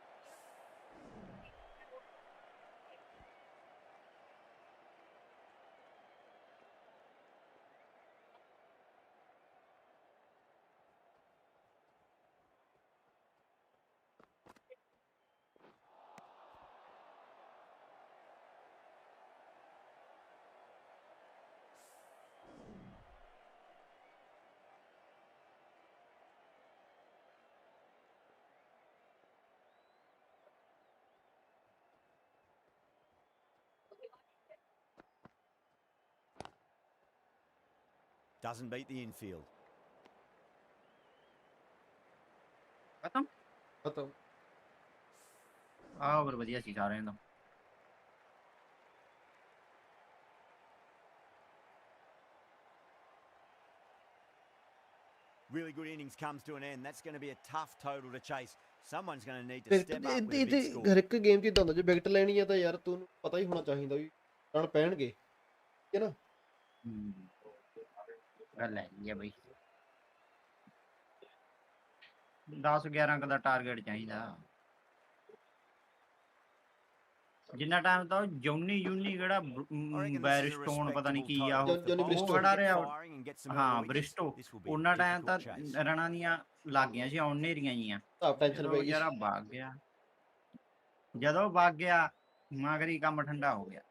Doesn't beat the infield. ਖਤਮ ਖਤਮ ਆ over ਵਧੀਆ ਸੀ ਸਾਰਿਆਂ ਦਾ Really good innings comes to an end. That's going to be a tough total to chase. Someone's going to need to step up with a big score. ਹਰ ਇੱਕ game 'ਚ ਇਦਾਂ ਹੁੰਦਾ ਜੇ ਵਿਕਟ ਲੈਣੀ ਆ ਤਾਂ ਯਾਰ ਤੁਹਾਨੂੰ ਪਤਾ ਹੀ ਹੋਣਾ ਚਾਹੀਦਾ ਵੀ ਰਨ ਪੈਣਗੇ ਠੀਕ ਹੈ ਨਾ ਗੱਲ ਹੈ ਜੀ ਬਈ 10 11 ਦਾ ਟਾਰਗੇਟ ਚਾਹੀਦਾ। ਜਿੰਨਾ ਟਾਈਮ ਤਾਂ ਜੌਨੀ ਕਿਹੜਾ I reckon this is a ਬੈਰਸਟੋਨ ਪਤਾ ਨਹੀਂ respectable ਕੀ ਆ total. If the Johnny bowlers ਉਹ Bristow. ਖੜਾ get ਰਿਹਾ। firing and get some ਹਾਂ early wickets, ਬ੍ਰਿਸਟੋ this will be a ਉਹਨਾਂ ਟਾਈਮ ਤਾਂ difficult chase. ਰਨਾਂ ਦੀਆਂ ਲੱਗ ਗਈਆਂ ਸੀ ਆਉਣ ਨੇਰੀਆਂ ਜੀਆਂ। ਤਾਂ ਟੈਨਸ਼ਨ ਜਦੋਂ ਪੈ ਗਈ। ਵਿਚਾਰਾ ਵਗ ਗਿਆ, ਜਦੋਂ ਵਗ ਗਿਆ ਮਗਰੀ ਕੰਮ ਠੰਡਾ ਹੋ ਗਿਆ।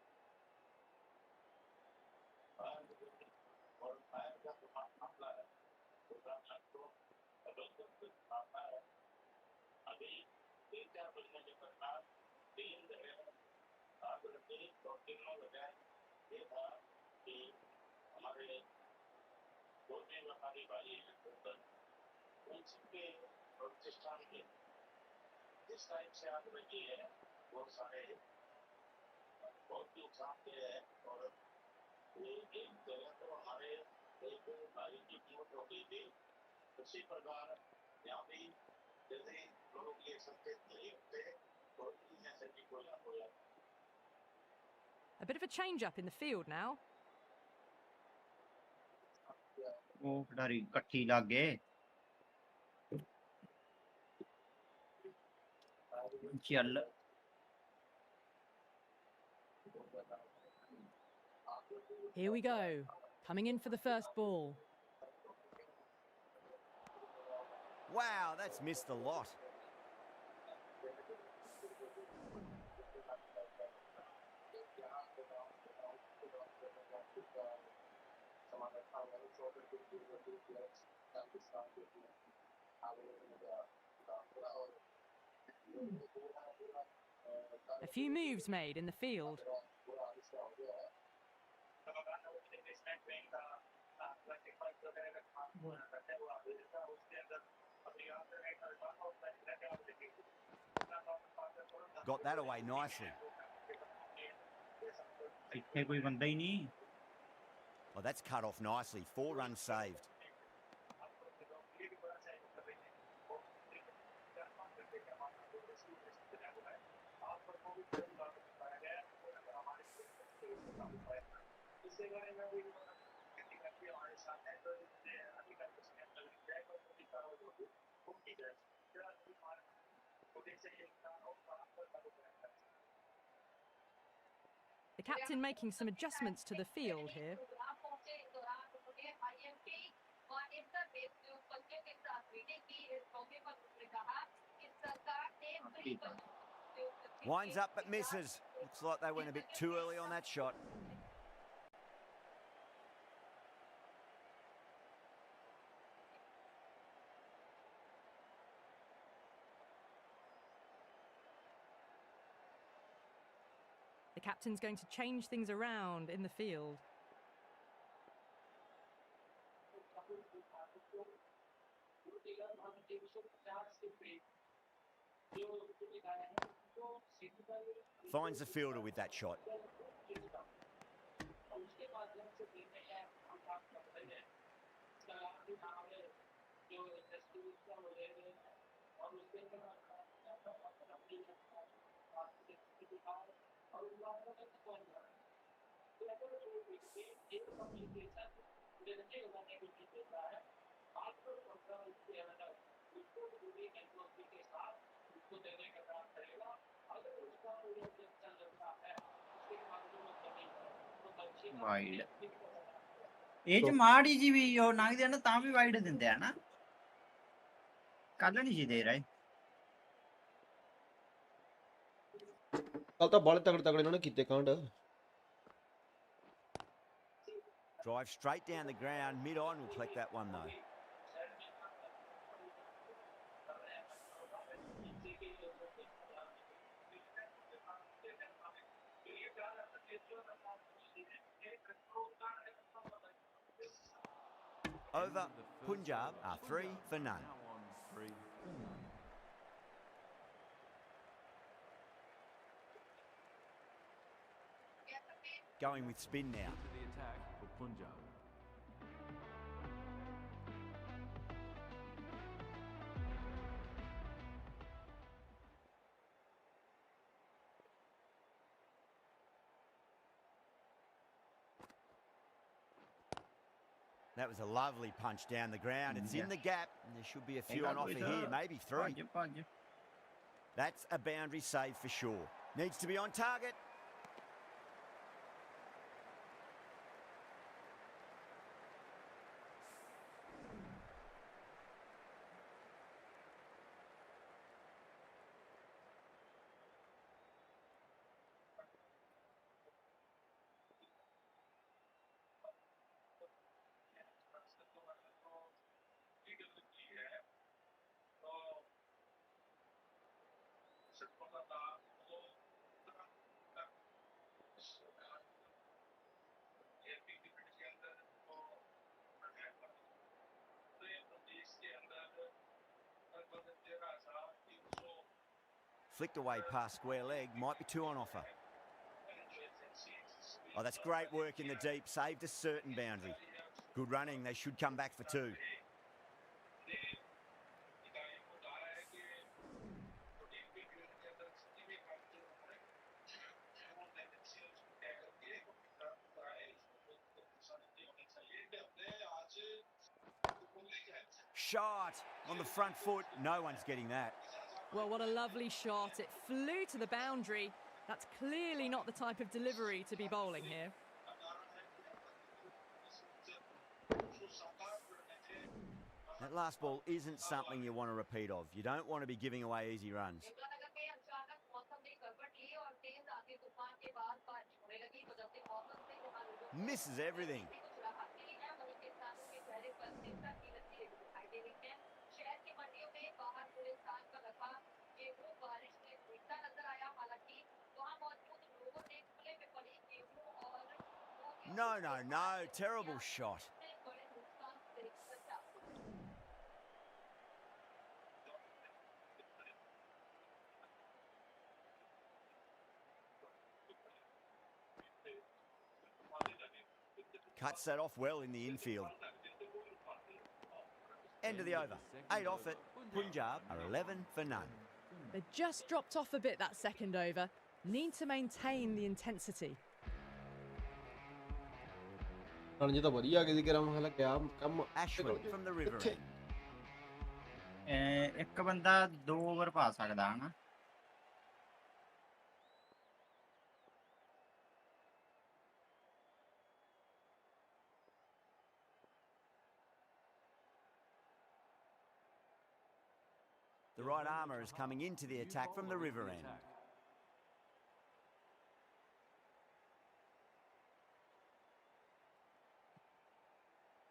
A bit of a change up in the field now. ਉਹ ਖਿਡਾਰੀ ਇਕੱਠੀ ਲੱਗ ਗਏ। ਚੱਲ Here we go. Coming in for the first ball. Wow, that's missed a lot. A few moves made in the field. Got that away nicely. ਇੱਥੇ ਕੋਈ ਬੰਦਾ ਹੀ ਨਹੀਂ। Oh, that's cut off nicely. 4 runs saved. The captain making some adjustments to the field here. Winds up but misses. Looks like they went a bit too early on that shot. The captain's going to change things around in the field. Finds the fielder with that shot. Wide ਇਹ ਚ ਮਾੜੀ ਜੀ ਵੀ ਉਹ ਲੰਘਦੇ ਆ ਨਾ ਤਾਂ ਵੀ wide ਦਿੰਦੇ ਆ ਨਾ। ਕੱਲ ਨਹੀਂ ਸੀ ਦੇ ਰਹੇ। ਕੱਲ ਤਾਂ ਬਾਲੇ ਤਗੜੇ ਇਹਨਾਂ ਨੇ ਕੀਤੇ ਕਾਂਡ। Drive straight down the ground. Mid-on will collect that one though. Over. Punjab are 3 for none. Going with spin now. The attack for Punjab. That was a lovely punch down the ground. It's in the gap, and there should be a few got on offer boys, here, maybe 3. ਭੱਜ That's a boundary save for sure. Needs to be on target. Flicked away past square leg, might be 2 on offer. Oh, that's great work in the deep, saved a certain boundary. Good running, they should come back for 2. Shot on the front foot, no one's getting that. Well, what a lovely shot. It flew to the boundary. That's clearly not the type of delivery to be bowling here. That last ball isn't something you want to repeat of. You don't want to be giving away easy runs. Misses everything. No. Terrible shot. Cuts that off well in the infield. End of the over. 8 off it. Punjab are 11 for none. They just dropped off a bit that second over. Need to maintain the intensity. Ranji ਤਾਂ ਵਧੀਆ ਕਿਸੇ gram ਹਲਾ ਕਿਆ ਕੰਮ Ashwin from the river end. ਇੱਕ ਬੰਦਾ 2 over ਪਾ ਸਕਦਾ ਹਨਾ The right armour is coming into the attack from the river end.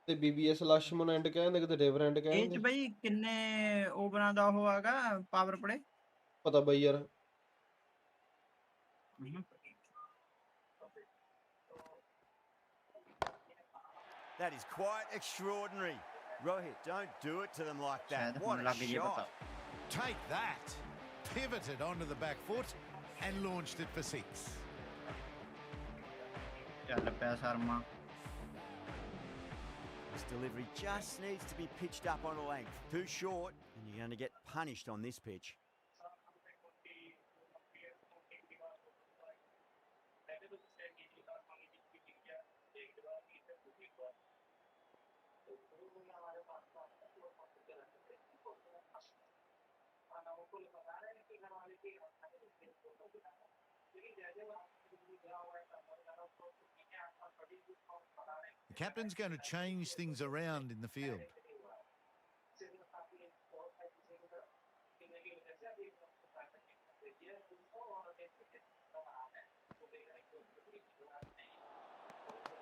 ਤੇ BBS ਲక్ష్మణ ਐਂਡ ਕਹਿੰਦੇ ਕਿਤੇ ਰਿਵਰ ਐਂਡ ਇਹ ਚ ਕਹਿੰਦੇ ਬਈ ਕਿੰਨੇ ਓਵਰਾਂ ਦਾ ਉਹ ਹੈਗਾ ਪਾਵਰ ਪਲੇ ਪਤਾ ਬਈ ਯਾਰ That is quite extraordinary. Rohit, don't do it to them like that. ਸ਼ਾਇਦ What ਹੁਣ a ਲੱਗ ਜੇ ਪਤਾ shot. Take that. Pivoted onto the back foot and launched it for 6. ਚੱਲ ਪਿਆ Sharma This delivery just needs to be pitched up on a length. Too short, and you're going to get punished on this pitch. The captain's going to change things around in the field.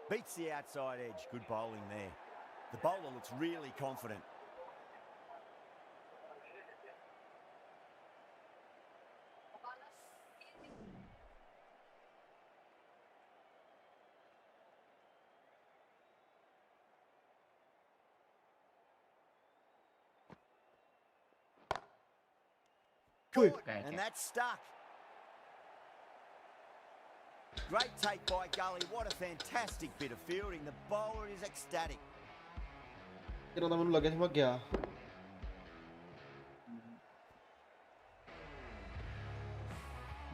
Beats the outside edge. Good bowling there. The bowler looks really confident. Caught, and that's stuck. Great take by Gully. What a fantastic bit of fielding. The bowler is ecstatic. ਇਹਨਾਂ ਦਾ ਮੈਨੂੰ ਲੱਗਿਆ ਸੀ ਮੈਂ ਗਿਆ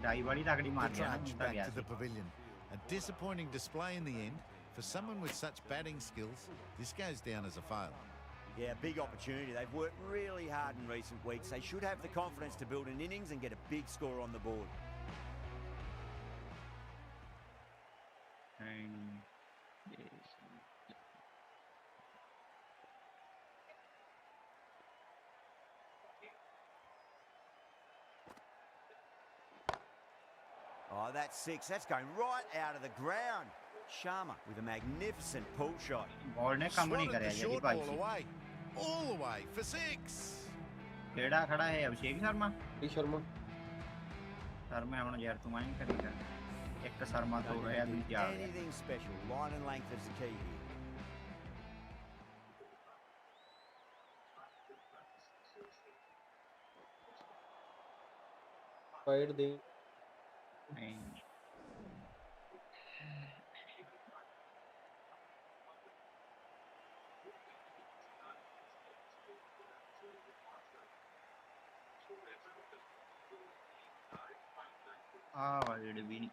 ਡਾਈ ਵਾਲੀ ਤਕੜੀ ਮਾਰ The ਗਿਆ trudge back to the pavilion. A disappointing display in the end, For someone with such batting skills, this goes down as a fail. Yeah, big opportunity. They've worked really hard in recent weeks. They should have the confidence to build an innings and get a big score on the board. Oh, that's 6. That's going right out of the ground. Sharma with a magnificent pull shot. Ball ने कम नहीं Swatted कराया the ji short भाई ball away. All the way for 6. केड़ा खड़ा है अभिषेक शर्मा शर्मा शर्मा ਹੁਣ ਯਾਰ ਤੂੰ ਆਏਂ ਕਰੇਗਾ ਇੱਕ ਸ਼ਰਮਾ ਤੋਂ ਰਿਹਾ ਦੂਜੀ ਆ ਗਿਆ Anything special. Line and length is the key here. Wide दे नहीं वाइड भी नहीं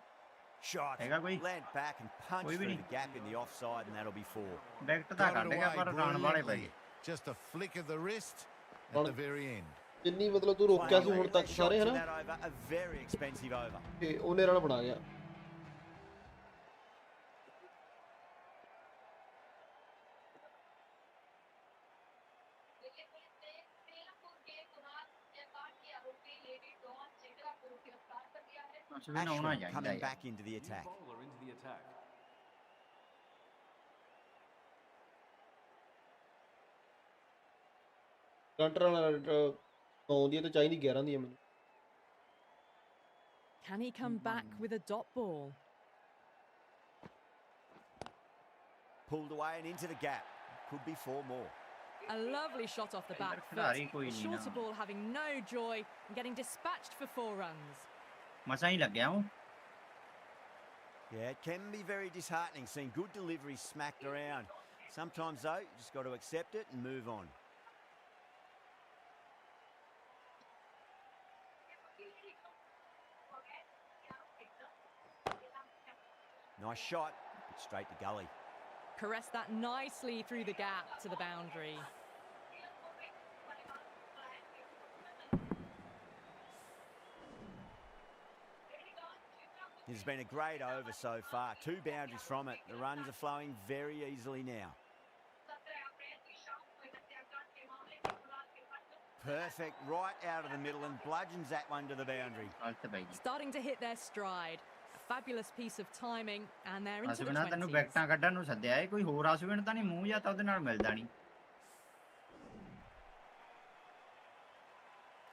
Shot. हैगा कोई Land back and punch कोई भी through नहीं the gap in the offside, and that'll be 4. Back ਤਾਂ Got it ਕੱਢ ਗਿਆ away ਪਰ ਰਨ ਵਾਲੇ ਪੈ brilliantly. ਗਏ Just a flick of the wrist at Well- the very end. ਜਿੰਨੀ ਮਤਲਬ ਤੂੰ ਰੋਕਿਆ ਸੀ ਹੁਣ ਤੱਕ ਸਾਰੇ Shots in ਹਨਾ that over, a very expensive over. ਤੇ ਉਹਨੇ ਰਨ ਬਣਾ ਗਿਆ ਅਸਲ ਵਿੱਚ ਆਉਣਾ Ashwin ਚਾਹੀਦਾ coming ਯਾਰ back into the attack. Current run 9 ਦੀ ਹੈ ਤੇ ਚਾਹੀਦੀ 11 ਦੀ ਹੈ ਮੈਨੂੰ Can he come back with a dot ball? Pulled away and into the gap. Could be 4 more. A lovely shot off the back खिलाड़ी foot. कोई The नहीं shorter ना। ball having no joy and getting dispatched for 4 runs. ਮਸਾਂ ਹੀ ਲੱਗਿਆ ਹੂੰ Yeah, it can be very disheartening seeing good deliveries smacked around. Sometimes, though, you just got to accept it and move on. Nice shot, straight to gully. Caressed that nicely through the gap to the boundary. It's been a great over so far. 2 boundaries from it. The runs are flowing very easily now. Perfect, right out of the middle and bludgeons that one to the boundary. ਗਲਤ ਪੈ ਗਈ Starting to hit their stride. A fabulous piece of timing, and they're into the ਅਸਵਿਨਾ ਤੈਨੂੰ 20s. ਬੈਕਟਾਂ ਕੱਢਣ ਨੂੰ ਸੱਦਿਆ ਏ ਕੋਈ ਹੋਰ ਅਸਵਿਨ ਤਾਂ ਨਹੀਂ ਮੂੰਹ ਜਾਂ ਤਾਂ ਉਹਦੇ ਨਾਲ ਮਿਲਦਾ ਨਹੀਂ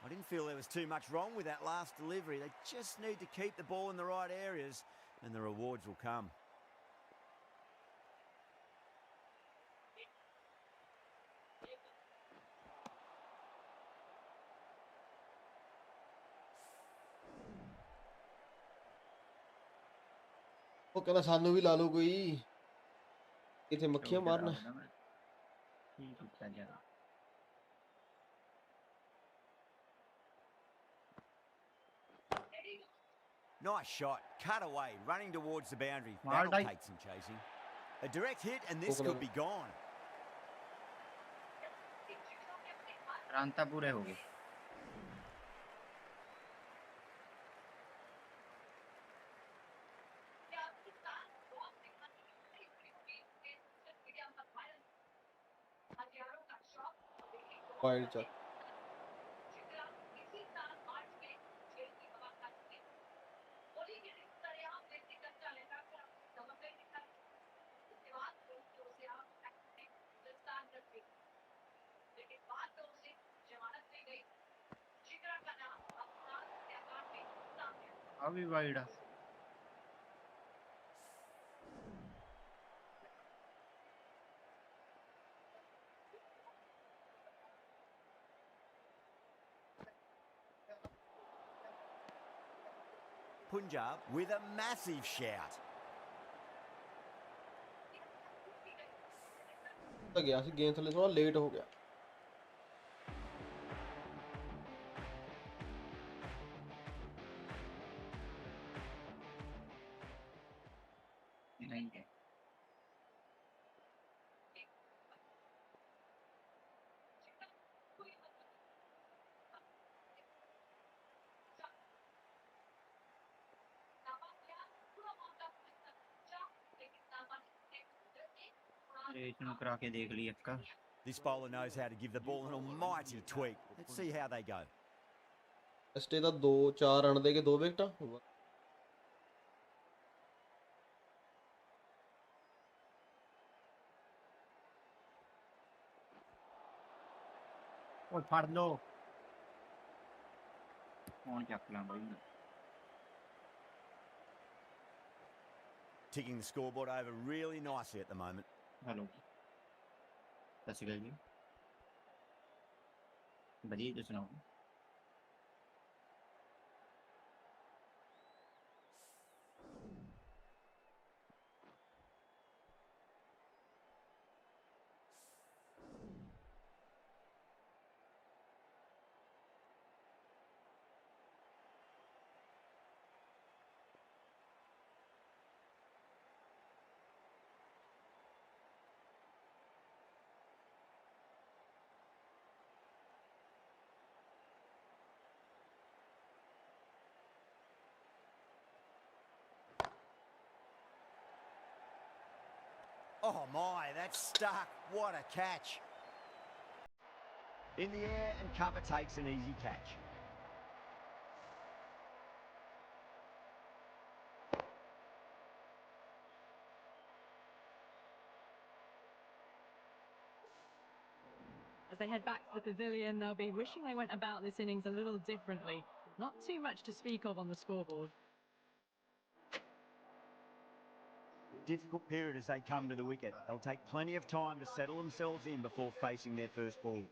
I didn't feel there was too much wrong with that last delivery. They just need to keep the ball in the right areas and the rewards will come. ਉਹ ਕਹਿੰਦਾ ਸਾਨੂੰ ਵੀ ਲਾ ਲਓ ਕੋਈ ਇੱਥੇ ਮੱਖੀਆਂ ਮਾਰਨਾ ਕੀ ਕੀਤਾ ਯਾਰ Nice shot, cut away, running towards the boundary. Well That'll done. take some chasing. A direct hit and this could be gone. Run ਤਾਂ ਪੂਰੇ ਹੋ ਗਏ ਵਾਈਡ ਚੱਲ ਆ ਵੀ ਵਾਈਡ ਆ Punjab with a massive shout. ਤਾਂ ਗਿਆ ਸੀ ਗੇਮ ਥੱਲੇ ਥੋੜਾ ਲੇਟ ਹੋ ਗਿਆ ਨਹੀਂ ਹੈ ਰੇਸ ਨੂੰ ਕਰਾ ਕੇ ਦੇਖ ਲਈ ਇੱਕ। This bowler knows how to give the ball an almighty tweak. Let's see how they go. Test the 2-4 run ਦੇ ਕੇ 2 ਵਿਕਟਾਂ। ਓਏ ਫੜ ਲੋ। ਫੋਨ ਚੱਕ ਲਾਂ ਬਈ। Ticking the scoreboard over really nicely at the moment. Hello ਸਤਿ ਸ਼੍ਰੀ ਅਕਾਲ ਜੀ। ਵਧੀਆ ਤੁਸੀਂ ਸੁਣਾਓ। Oh my, that's stuck. What a catch. In the air and cover takes an easy catch. As they head back to the pavilion, they'll be wishing they went about this innings a little differently. Not too much to speak of on the scoreboard. Difficult period as they come to the wicket. They'll take plenty of time to settle themselves in before facing their first ball.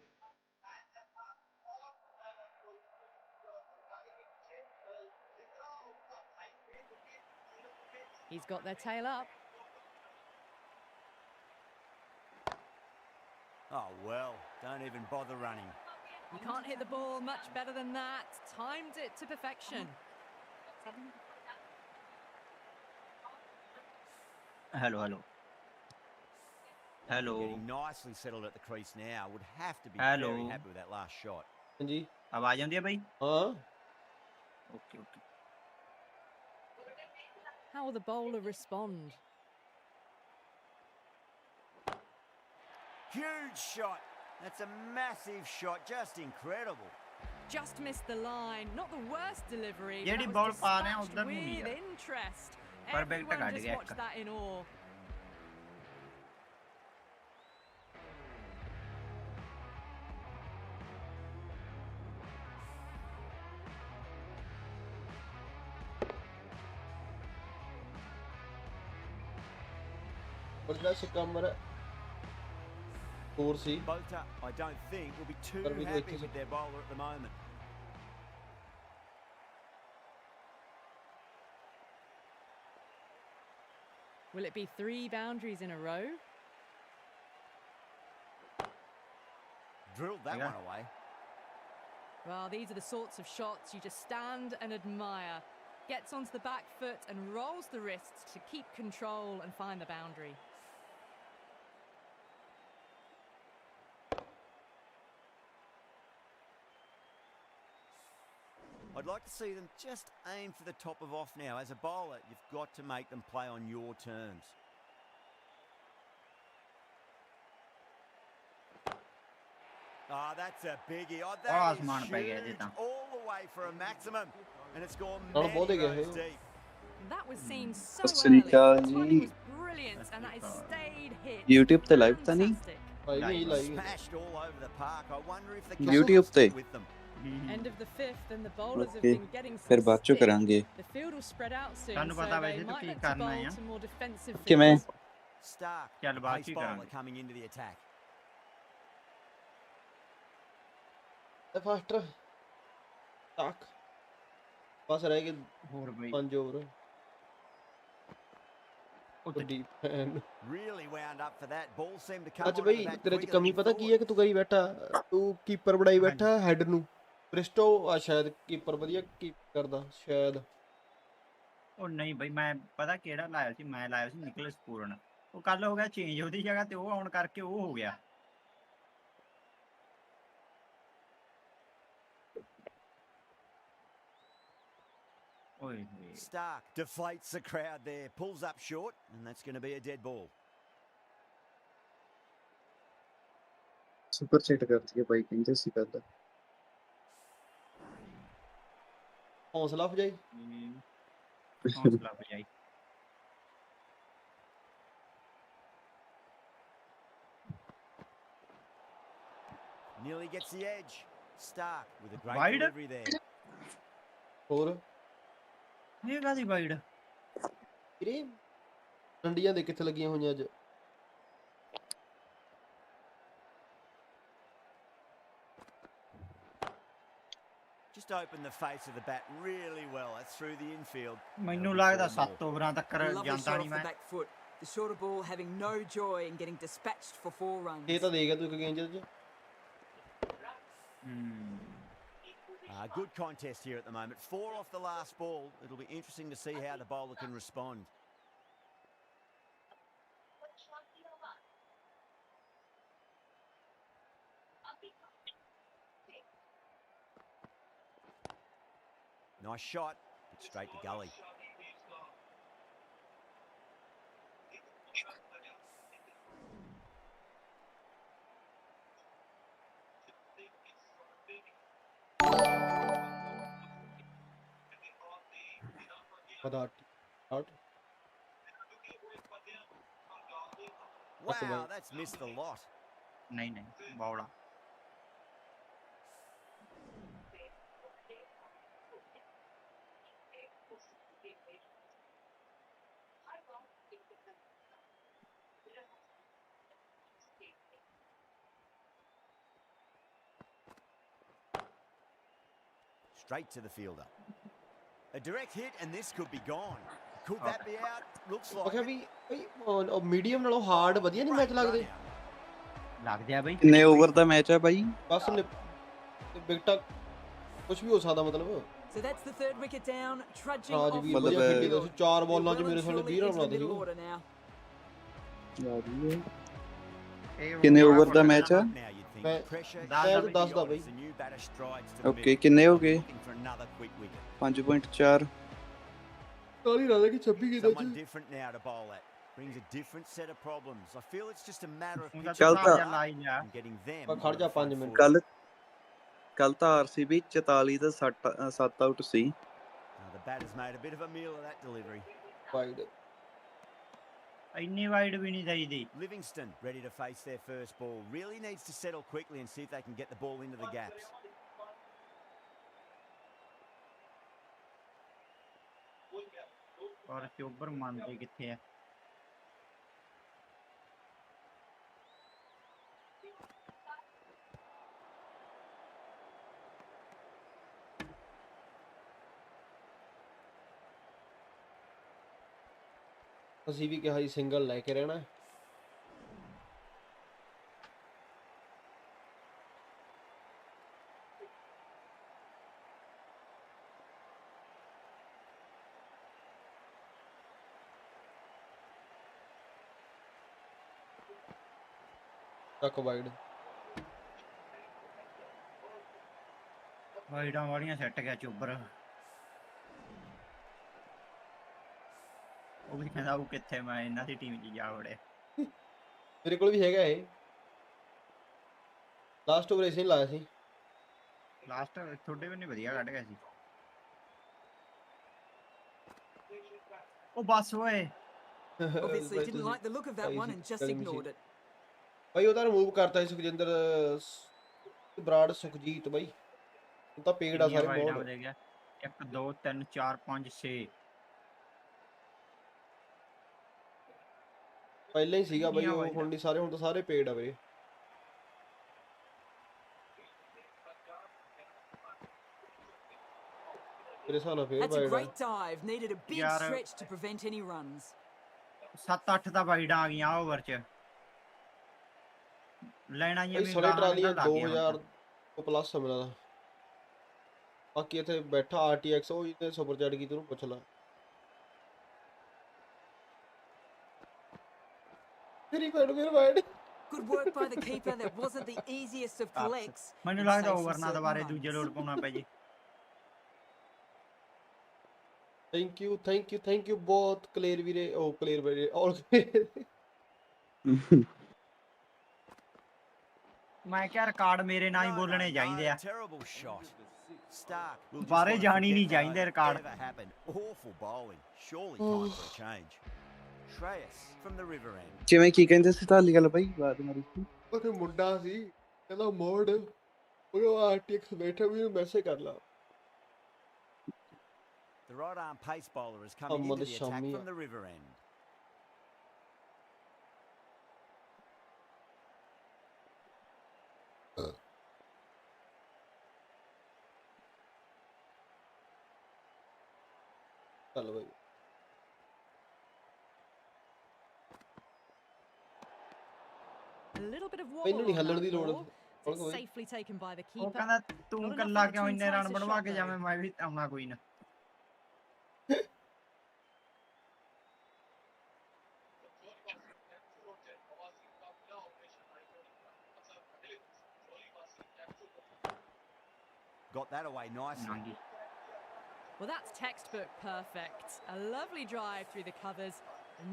He's got their tail up. Oh well, don't even bother running. You can't hit the ball much better than that. Timed it to perfection. Hello, hello. Hello. Getting nicely settled at the crease now. Would have to be Hello. very happy with that last shot. ਹਾਂਜੀ ਆਵਾਜ਼ ਆਉਂਦੀ ਹੈ ਬਈ? ਹਾਂ okay okay. How will the bowler respond? Huge shot. That's a massive shot. Just incredible. Just missed the line. Not the worst delivery. but ਜਿਹੜੀ that ball was ਪਾ ਰਹੇ ਆ dispatched ਉੱਧਰ ਨੂੰ ਨਹੀਂ with ਆ। interest. ਪਰ ਵਿਕਟ Everyone ਕੱਢ just ਗਿਆ watched ਇੱਕ। that in awe. ਪਰ ਜਿਹੜਾ Sikandar score C Bota, I don't think, will be too But we do happy it- with their bowler at the moment. Will it be 3 boundaries in a row? Drilled that Yeah. one away. Well, these are the sorts of shots you just stand and admire. Gets onto the back foot and rolls the wrists to keep control and find the boundary. I'd like to see them just aim for the top of off now. As a bowler, you've got to make them play on your terms. Ah, that's a biggie. Oh, that is ਆਸਮਾਨ ਪੈ ਗਿਆ ਇਹਦੇ huge. ਤਾਂ। All the way for a maximum. And it's gone Oh, ਬਹੁਤ many ਹੀ ਗਿਆ rows ਇਹ। deep. That was seen so Sat Sri early. Akal The ਜੀ। timing was brilliant and that has stayed hit. YouTube ਤੇ live ਤਾਂ ਨਹੀਂ? Fantastic. ਲਾਈ ਗਈ ਲਾਈ ਗਈ Smashed all over the park. I wonder if the YouTube catches ਤੇ? stick with them. End of the 5th and the bowlers have Okay, been getting ਫਿਰ some ਬਾਅਦ ਚੋਂ stick. ਕਰਾਂਗੇ। The field will spread out soon, ਤੁਹਾਨੂੰ so ਪਤਾ they ਵੈਸੇ ਤੂੰ might Ki look to ਕਰਨਾ bowl ਹੈ। to more defensive ਕਿਵੇਂ? fielders. Stark, ਚੱਲ the ਬਾਅਦ pace ਚ ਹੀ bowler ਕਰਾਂਗੇ। coming into the attack. ਤੇ ਫਾਸਟਰ ਟਾਕ ਬਸ ਰਹਿ ਗਏ ਹੋਰ ਬਈ 5 ਓਵਰ ਵੱਡੀ fan Really wound up for that. Ball seemed to come ਅੱਜ onto ਬਈ the bat ਤੇਰੇ ਚ quicker ਕਮੀ than he ਪਤਾ ਕੀ ਹੈ thought. ਕਿ ਤੂੰ ਕਰੀ ਬੈਠਾ ਤੂੰ ਕੀਪਰ ਬਣਾਈ ਬੈਠਾ ਹੈਡ ਨੂੰ ਬ੍ਰਿਸਟੋ ਆ ਸ਼ਾਇਦ ਕੀਪਰ ਵਧੀਆ ਕੀਪ ਕਰਦਾ ਸ਼ਾਇਦ ਉਹ ਨਹੀਂ ਬਈ ਮੈਂ ਪਤਾ ਕਿਹੜਾ ਲਾਇਆ ਸੀ ਮੈਂ ਲਾਇਆ ਸੀ ਨਿਕਲਸ ਪੂਰਨ ਉਹ ਕੱਲ ਹੋ ਗਿਆ ਚੇਂਜ ਉਹਦੀ ਜਗ੍ਹਾ ਤੇ ਉਹ ਆਉਣ ਕਰਕੇ ਉਹ ਹੋ ਗਿਆ ਓਏ ਹੋਏ Stark deflates the crowd there, pulls up short, and that's going to be a dead ball. Super chat ਕਰਤੀ ਹੈ ਬਾਈ ਕਹਿੰਦੇ ਸੀ ਪਹਿਲਾਂ। ਹੌਸਲਾ ਅਫਜਾਈ। ਹੌਸਲਾ ਅਫਜਾਈ। Nearly gets the edge. Stark with a great Wide? delivery there. ਹੋਰ ਇਹ ਕਾਦੀ ਵਾਈਡ? ਵੀਰੇ ਡੰਡੀਆਂ ਦੇ ਕਿੱਥੇ ਲੱਗੀਆਂ ਹੋਈਆਂ ਅੱਜ? Just opened the face of the bat really well. That's through the infield. ਮੈਨੂੰ ਲੱਗਦਾ 7 ਓਵਰਾਂ ਤੱਕ Lovely ਜਾਂਦਾ shot ਨਹੀਂ off the ਮੈਂ। back foot. The shorter ball having no joy in getting dispatched for 4 runs. ਇਹ ਤਾਂ ਦੇ ਗਿਆ ਤੂੰ ਇੱਕ ਗੇਂਦ ਚ। Good contest here at the moment. 4 off the last ball. It'll be interesting to see how the bowler can respond. Nice shot, but straight to gully. Wow, that's missed a lot. ਨਹੀਂ ਨਹੀਂ ਬੌਲਾ। Straight to the fielder. A direct hit and this could be gone. Could that be out? Looks like okay it. ਵੀ medium ਨਾਲੋਂ hard ਵਧੀਆ ਨਹੀਂ match ਲੱਗਦੇ? ਲੱਗਦੇ ਆ ਬਈ। ਕਿੰਨੇ ਓਵਰ ਦਾ ਮੈਚ ਹੈ ਬਾਈ? ਬਸ ਵਿਕਟਾਂ ਕੁਝ ਵੀ ਹੋ ਸਕਦਾ ਮਤਲਬ। So that's the third wicket down. Trudging Raj off we the ਵਧੀਆ field. ਖੇਡੀ ਸੀ 4 ਬਾਲਾਂ ਚ Well ਮੇਰੇ and ਸਾਹਮਣੇ truly 20 run into the ਬਣਾਤੇ middle C. order now. ਕਿੰਨੇ ਓਵਰ ਦਾ ਮੈਚ ਹੈ? Now you'd think pressure. 10 ਦਾ ਬਈ। The new batter strides to the okay middle. ਕਿੰਨੇ ਹੋ ਗਏ? Looking for another quick wicket. 5.4 ਕਾਲੀ ਰਾਜਾ ਕੀ 26 ਗੇਂਦਾਂ Someone ਚ। different now to bowl at. Brings a different set of problems. I feel it's just a matter of ਉਹਦਾ ਚੱਲ pitching ਤਾਂ- up ਲਾਈ ਜਾ। and getting them. ਖੜ on ਜਾ the 5 front ਮਿੰਟ। foot. ਕੱਲ ਤਾਂ RCB 44 the 7 out C. Now the batter's made a bit of a meal of that delivery. Wide ਇੰਨੀ ਵਾਈਡ ਵੀ ਨਹੀਂ ਚਾਹੀਦੀ। Livingston ready to face their first ball. Really needs to settle quickly and see if they can get the ball into the gaps. ਔਰ ਚੋਬਰ ਮੰਨਦੇ ਕਿੱਥੇ ਆ? ਅਸੀਂ ਵੀ ਕਿਹਾ ਜੀ ਸਿੰਗਲ ਲੈ ਕੇ ਰਹਿਣਾ। ਤੱਕ ਵਾਈਡ ਵਾਈਡਾਂ ਵਾਲੀਆਂ ਸੈੱਟ ਗਿਆ ਚੋਬਰ। ਉਹ ਵੀ ਕਹਿੰਦਾ ਉਹ ਕਿੱਥੇ, ਮੈਂ ਇਹਨਾਂ ਦੀ ਟੀਮ 'ਚ ਜਾ ਵੜਿਆ। ਮੇਰੇ ਕੋਲ ਵੀ ਹੈਗਾ ਇਹ। ਲਾਸਟ ਓਵਰ ਇਸੇ ਲਾਇਆ ਸੀ। ਲਾਸਟ ਤੁਹਾਡੇ ਵੀ ਨਹੀਂ ਵਧੀਆ ਕੱਢ ਗਿਆ ਸੀ। ਉਹ ਬਸ ਓਏ। Obviously didn't like the look of that one and just ignored it. ਭਾਈ ਉਹਦਾ ਰਿਮੂਵ ਕਰਤਾ ਸੀ ਸੁਖਜਿੰਦਰ ਬਰਾੜ ਸੁਖਜੀਤ ਬਾਈ। ਉਹ ਤਾਂ ਪੇੜ ਆ ਸਾਰੇ ਬੋਲ। 1 2 3 4 5 6 ਪਹਿਲਾਂ ਹੀ ਸੀਗਾ ਬਾਈ ਉਹ, ਹੁਣ ਨਹੀਂ ਸਾਰੇ, ਹੁਣ ਤਾਂ ਸਾਰੇ ਪੇੜ ਆ ਵੀਰੇ। ਮੇਰੇ ਹਿਸਾਬ ਨਾਲ ਫੇਰ That's a wide great dive. Needed a big Yaar, stretch to prevent any runs. 7-8 ਤਾਂ ਵਾਈਡਾਂ ਆ ਗਈਆਂ ਓਵਰ 'ਚ। ਲੈਣਾ ਹੀ ਭਾਈ ਸੋਲੇ ਟਰਾਲੀਆਂ 2000 ਤੋਂ ਪਲੱਸ ਆ ਮੇਰਾ। ਬਾਕੀ ਇੱਥੇ ਬੈਠਾ RTX ਉਹ ਜਿਹਨੇ ਸੁਪਰ ਚੈਟ ਕੀਤੀ ਉਹਨੂੰ ਪੁੱਛ ਲਾ। ਫਿਰ wide. Good work by the keeper. That wasn't the easiest of collects. ਮੈਨੂੰ ਲੱਗਦਾ ਓਵਰ ਨਾ ਦੁਬਾਰੇ ਦੂਜੇ ਲੋਡ ਪਾਉਣਾ ਪੈ ਜੇ। ਥੈਂਕ ਯੂ ਬਹੁਤ ਕਲੀਅਰ ਵੀਰੇ। ਉਹ ਕਲੀਅਰ ਵੀਰੇ ਔਰ ਮੈਂ ਕਿਹਾ ਰਿਕਾਰਡ ਮੇਰੇ ਨਾਲ ਹੀ No, ਬੋਲਣੇ no, ਚਾਹੀਦੇ no, ਆ terrible shot. Stark will just ਬਾਹਰੇ want to ਜਾਣ ਹੀ ਨਹੀਂ forget that ਚਾਹੀਦੇ record ever happened. Awful bowling. Surely time for a change. Shreyas from the river end. ਕਿਵੇਂ ਕੀ ਕਹਿੰਦੇ ਸੀ ਧਾਲੀਵਾਲ ਬਾਈ ਬਾਤ ਮਾਰੀ ਸੀ ਉਹ ਮੁੰਡਾ ਸੀ ਕਹਿੰਦਾ ਮੋੜ ਉਹ ਆਰਟਿਕਸ ਬੈਠਾ ਵੀ ਮੈਸੇਜ ਕਰ ਲਾ The right arm pace bowler is coming Amma into the the attack Shamia. from the river end. ਚੱਲ ਬਾਈ A little bit of ਮੈਨੂੰ wobble ਨਹੀਂ on ਹੱਲਣ that ਦੀ ਲੋੜ ball. ਹੁਣ It's ਕੋਈ safely taken by the ਉਹ keeper. ਕਹਿੰਦਾ ਤੂੰ Not enough ਕੱਲਾ on it ਕਿਉਂ to ਇੰਨੇ ਰਨ entice a ਬਣਵਾ shot ਕੇ though. ਜਾਵੇਂ ਮੈਂ ਵੀ ਆਉਣਾ ਕੋਈ ਨਾ Got that away nicely. ਹਾਂਜੀ Well, that's textbook perfect. A lovely drive through the covers.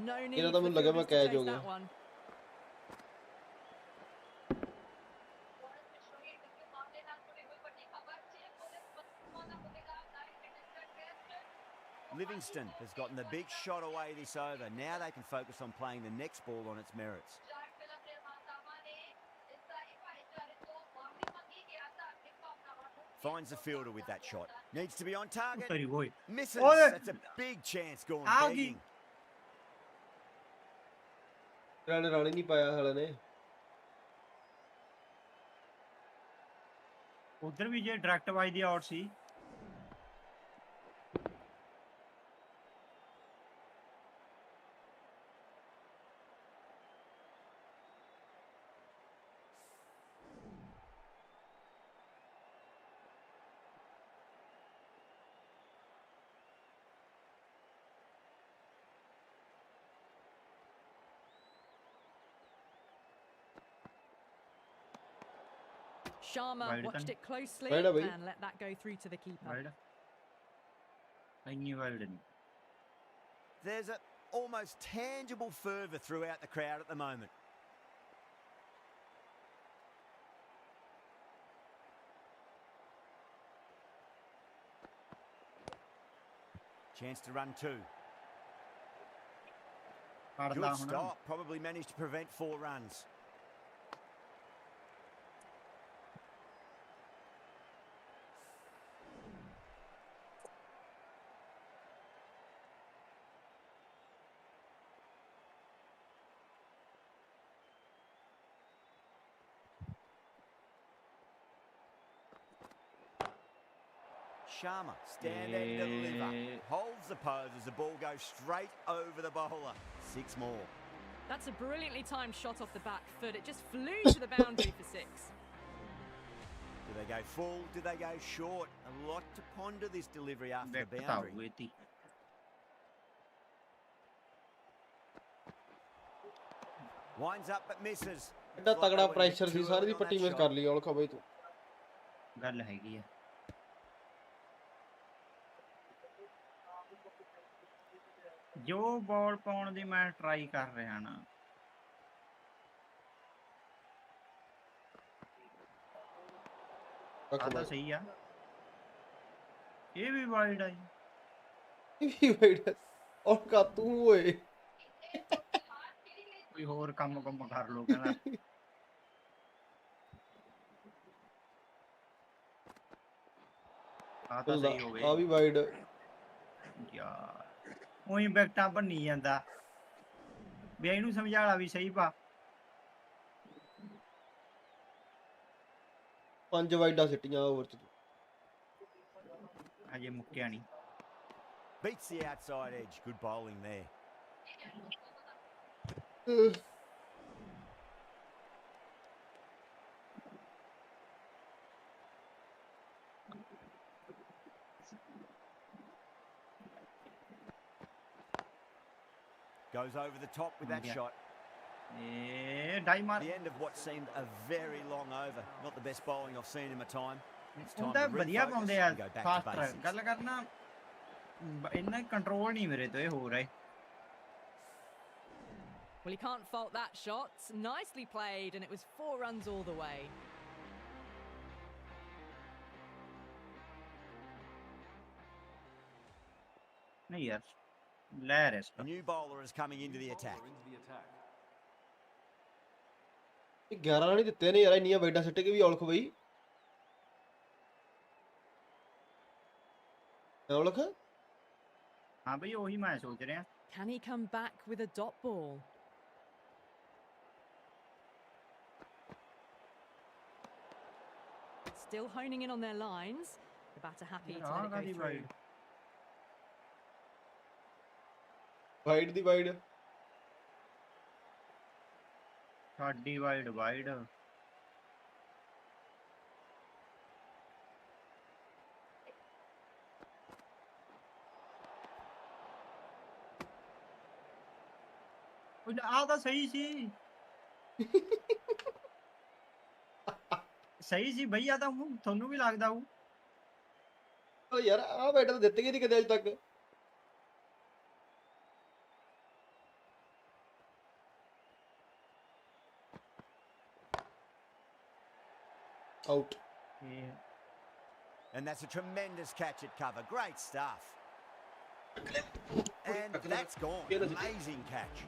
No need ਇਹਨਾਂ for ਤਾਂ ਮੈਨੂੰ ਲੱਗਾ ਮੈਂ fielders to ਕੈਚ ਹੋ chase ਗਿਆ that one. Livingston has gotten the big shot away this over. Now they can focus on playing the next ball on its merits. Finds the fielder with that shot. Needs to be on target. ਤੇਰੀ ਓਏ Misses. Oi. That's a big chance going Ow, begging. Run ਹੀ ਨਹੀਂ ਪਾਇਆ ਹਲੇ ਨੇ ਉਧਰ ਵੀ ਜੇ ਡਾਇਰੈਕਟ ਵਾਈਜ਼ ਦੀ ਆਊਟ ਸੀ Sharma Well watched done. it closely Well done, and let that go through to the keeper. Wide ਇੰਨੀ ਵਾਈਡ ਨਹੀਂ There's a almost tangible fervour throughout the crowd at the moment. Chance to run two. ਕਰਦਾ Good ਹੁਣ stop. Probably managed to prevent 4 runs. Sharma stand and deliver. Holds the pose as the ball goes straight over the bowler. 6 more. That's a brilliantly timed shot off the back foot. It just flew to the boundary for 6. Do they go full? Do they go short? A lot to ponder this delivery after the back ਤਾਂ boundary. ਹੋਈ ਤੀ Winds up but misses. ਐਡਾ Looks like ਤਗੜਾ they went a bit pressure C too sorry the early on Patti that miss shot. ਕਰ ਲਈ ਔਲਖਾ ਬਾਈ ਤੂੰ ਗੱਲ ਹੈਗੀ ਆ ਜੋ ਬਾਲ ਪਾਉਣ ਦੀ ਮੈਂ ਟਰਾਈ ਕਰ ਰਿਹਾ ਨਾ ਆ ਤਾਂ ਸਹੀ ਆ ਇਹ ਵੀ ਵਾਈਡ ਆ ਜੀ ਵੀ ਵਾਈਡ ਔਲਖਾ ਤੂੰ ਓਏ ਕੋਈ ਹੋਰ ਕੰਮ ਕਰ ਲੋ ਕਹਿੰਦਾ ਆ ਤਾਂ ਸਹੀ ਹੋ ਆ ਗਏ ਵੀ ਵਾਈਡ ਯਾਰ ਉਹੀ ਬੈਕਟਾਂ ਭੰਨੀ ਜਾਂਦਾ ਵੀ ਇਹਨੂੰ ਸਮਝਾਲਾ ਵੀ ਸਹੀ ਪਾ 5 ਵਾਈਡਾਂ ਸਿੱਟੀਆਂ ਓਵਰ ਚ ਅਜੇ ਮੁੱਕਿਆ ਨਹੀਂ Beats the outside edge. Good bowling there. Goes over the top with that Yeah. shot. ਡਾਈ ਮਾਰ The end of what seemed a very long over. Not the best bowling I've seen in my time. It's time ਹੁੰਦਾ to ਵਧੀਆ refocus ਪਾਉਂਦੇ ਆ and go back to foster basics. ਗੱਲ ਕਰਨਾ ਇੰਨਾ control ਨਹੀਂ ਮੇਰੇ ਤੋਂ ਇਹ ਹੋ ਰਿਹਾ Well, you can't fault that shot. Nicely played, and it was 4 runs all the way. ਨਹੀਂ ਯਾਰ ਲੈ risk A new bowler is coming into the attack. ਇਹ 11 ਰਨ ਹੀ ਦਿੱਤੇ ਨੇ ਯਾਰ, ਇੰਨੀਆਂ ਵਾਈਡਾਂ ਸਿੱਟ ਕੇ ਵੀ ਔਲਖ ਬਈ। ਔਲਖ ਹਾਂ ਬਈ ਉਹੀ ਮੈਂ ਸੋਚ ਰਿਹਾ। Can he come back with a dot ball? Still honing in on their lines. The batter happy to let it go through. Wide the wide ਸਾਡੀ ਵਾਈਡ ਵਾਈਡ ਆ ਤਾਂ ਸਹੀ ਸੀ ਸਹੀ ਸੀ ਬਈ, ਆ ਤਾਂ ਤੁਹਾਨੂੰ ਵੀ ਲੱਗਦਾ ਉਹ ਯਾਰ ਆ ਵਾਈਡ ਤਾਂ ਦਿੱਤੇ ਗਏ ਨਹੀਂ ਕਦੇ ਅਜੇ ਤੱਕ। Out. Yeah. And that's a tremendous catch at cover. Great stuff. And that's gone. Amazing catch.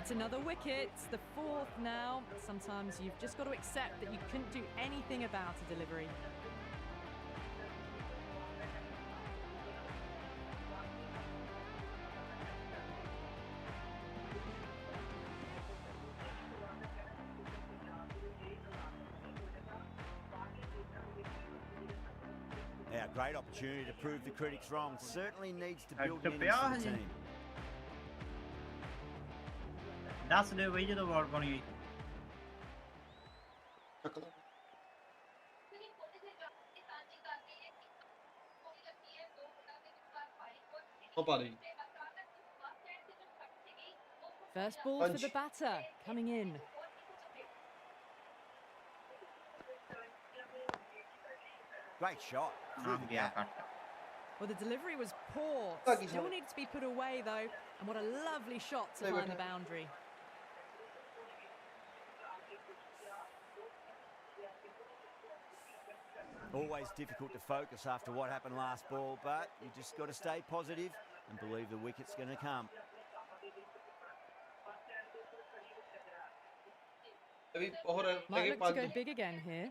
It's another wicket, the 4th now. Sometimes you've just got to accept that you couldn't do anything about a delivery. Yeah, great opportunity to prove the critics wrong. Certainly needs to build an innings for the team. ਦੱਸ ਦਿਓ ਬਈ ਜਦੋਂ ਬਾਲ ਬਣ ਗਈ। ਉਹ ਪਾ ਲਈ। First ball for the batter, coming in. Great shot. Well, the delivery was poor. Still needed to be put away, though. And what a lovely shot to find the boundary. Always difficult to focus after what happened last ball, but you just got to stay positive and believe the wicket's going to come. Might look to go big again here.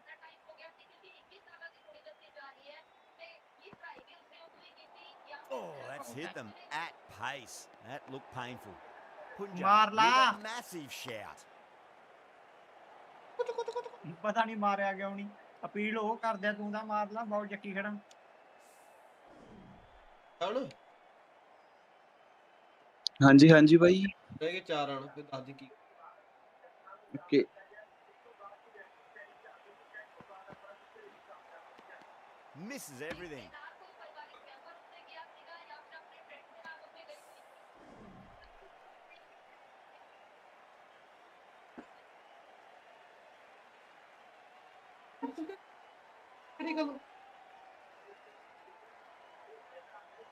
Oh, that's hit them at pace. That looked painful. Marla with a massive shout. ਪਤਾ ਨਹੀਂ ਮਾਰਿਆ ਕਿਉਂ ਨਹੀਂ। Appeal ਉਹ ਕਰਦਿਆ ਤੂੰ ਤਾਂ ਮਾਰ ਲਾ, ਬਾਲ ਚੱਕੀ ਖੜਾ। ਹਾਂਜੀ ਹਾਂਜੀ ਬਾਈ। ਰਹਿ ਗਏ 4 ਰਨ, ਫਿਰ ਦੱਸ ਦੀ ਕੀ। ਓਕੇ। Misses everything.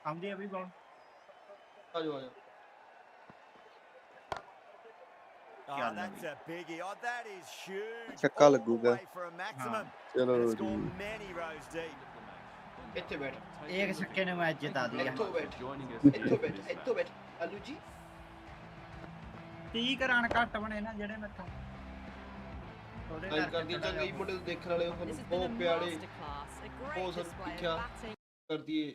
ਆਉਂਦੀ ਆ ਵੀ ਬਾਲ। ਆਜੋ ਆਜੋ। Oh, that's a biggie. Oh, that is huge. ਛੱਕਾ ਲੱਗੂਗਾ। For a maximum. ਚਲੋ It's ਜੀ। gone many rows deep. ਇੱਥੇ ਬੈਠ। ਇੱਕ ਛੱਕੇ ਨੇ ਮੈਚ ਜਿਤਾ ਦਿਆ। ਇੱਥੋਂ ਬੈਠ। ਇੱਥੋਂ ਬੈਠ। ਇੱਥੋਂ ਬੈਠ। ਆਲੂ ਜੀ 30 ਰਨ ਘੱਟ ਬਣੇ ਨਾ ਜਿਹੜੇ ਮੈਥੋਂ। ਉਹਦੇ ਕਰਕੇ ਕਰਦੀ ਚੰਗੀ ਮੁੰਡੇ ਨੂੰ ਦੇਖਣ ਵਾਲੇ ਉਹ ਪਿਆੜੇ masterclass, a great ਬਹੁਤ display ਸਿੱਖਿਆ of batting. ਕਰਦੀ ਏ।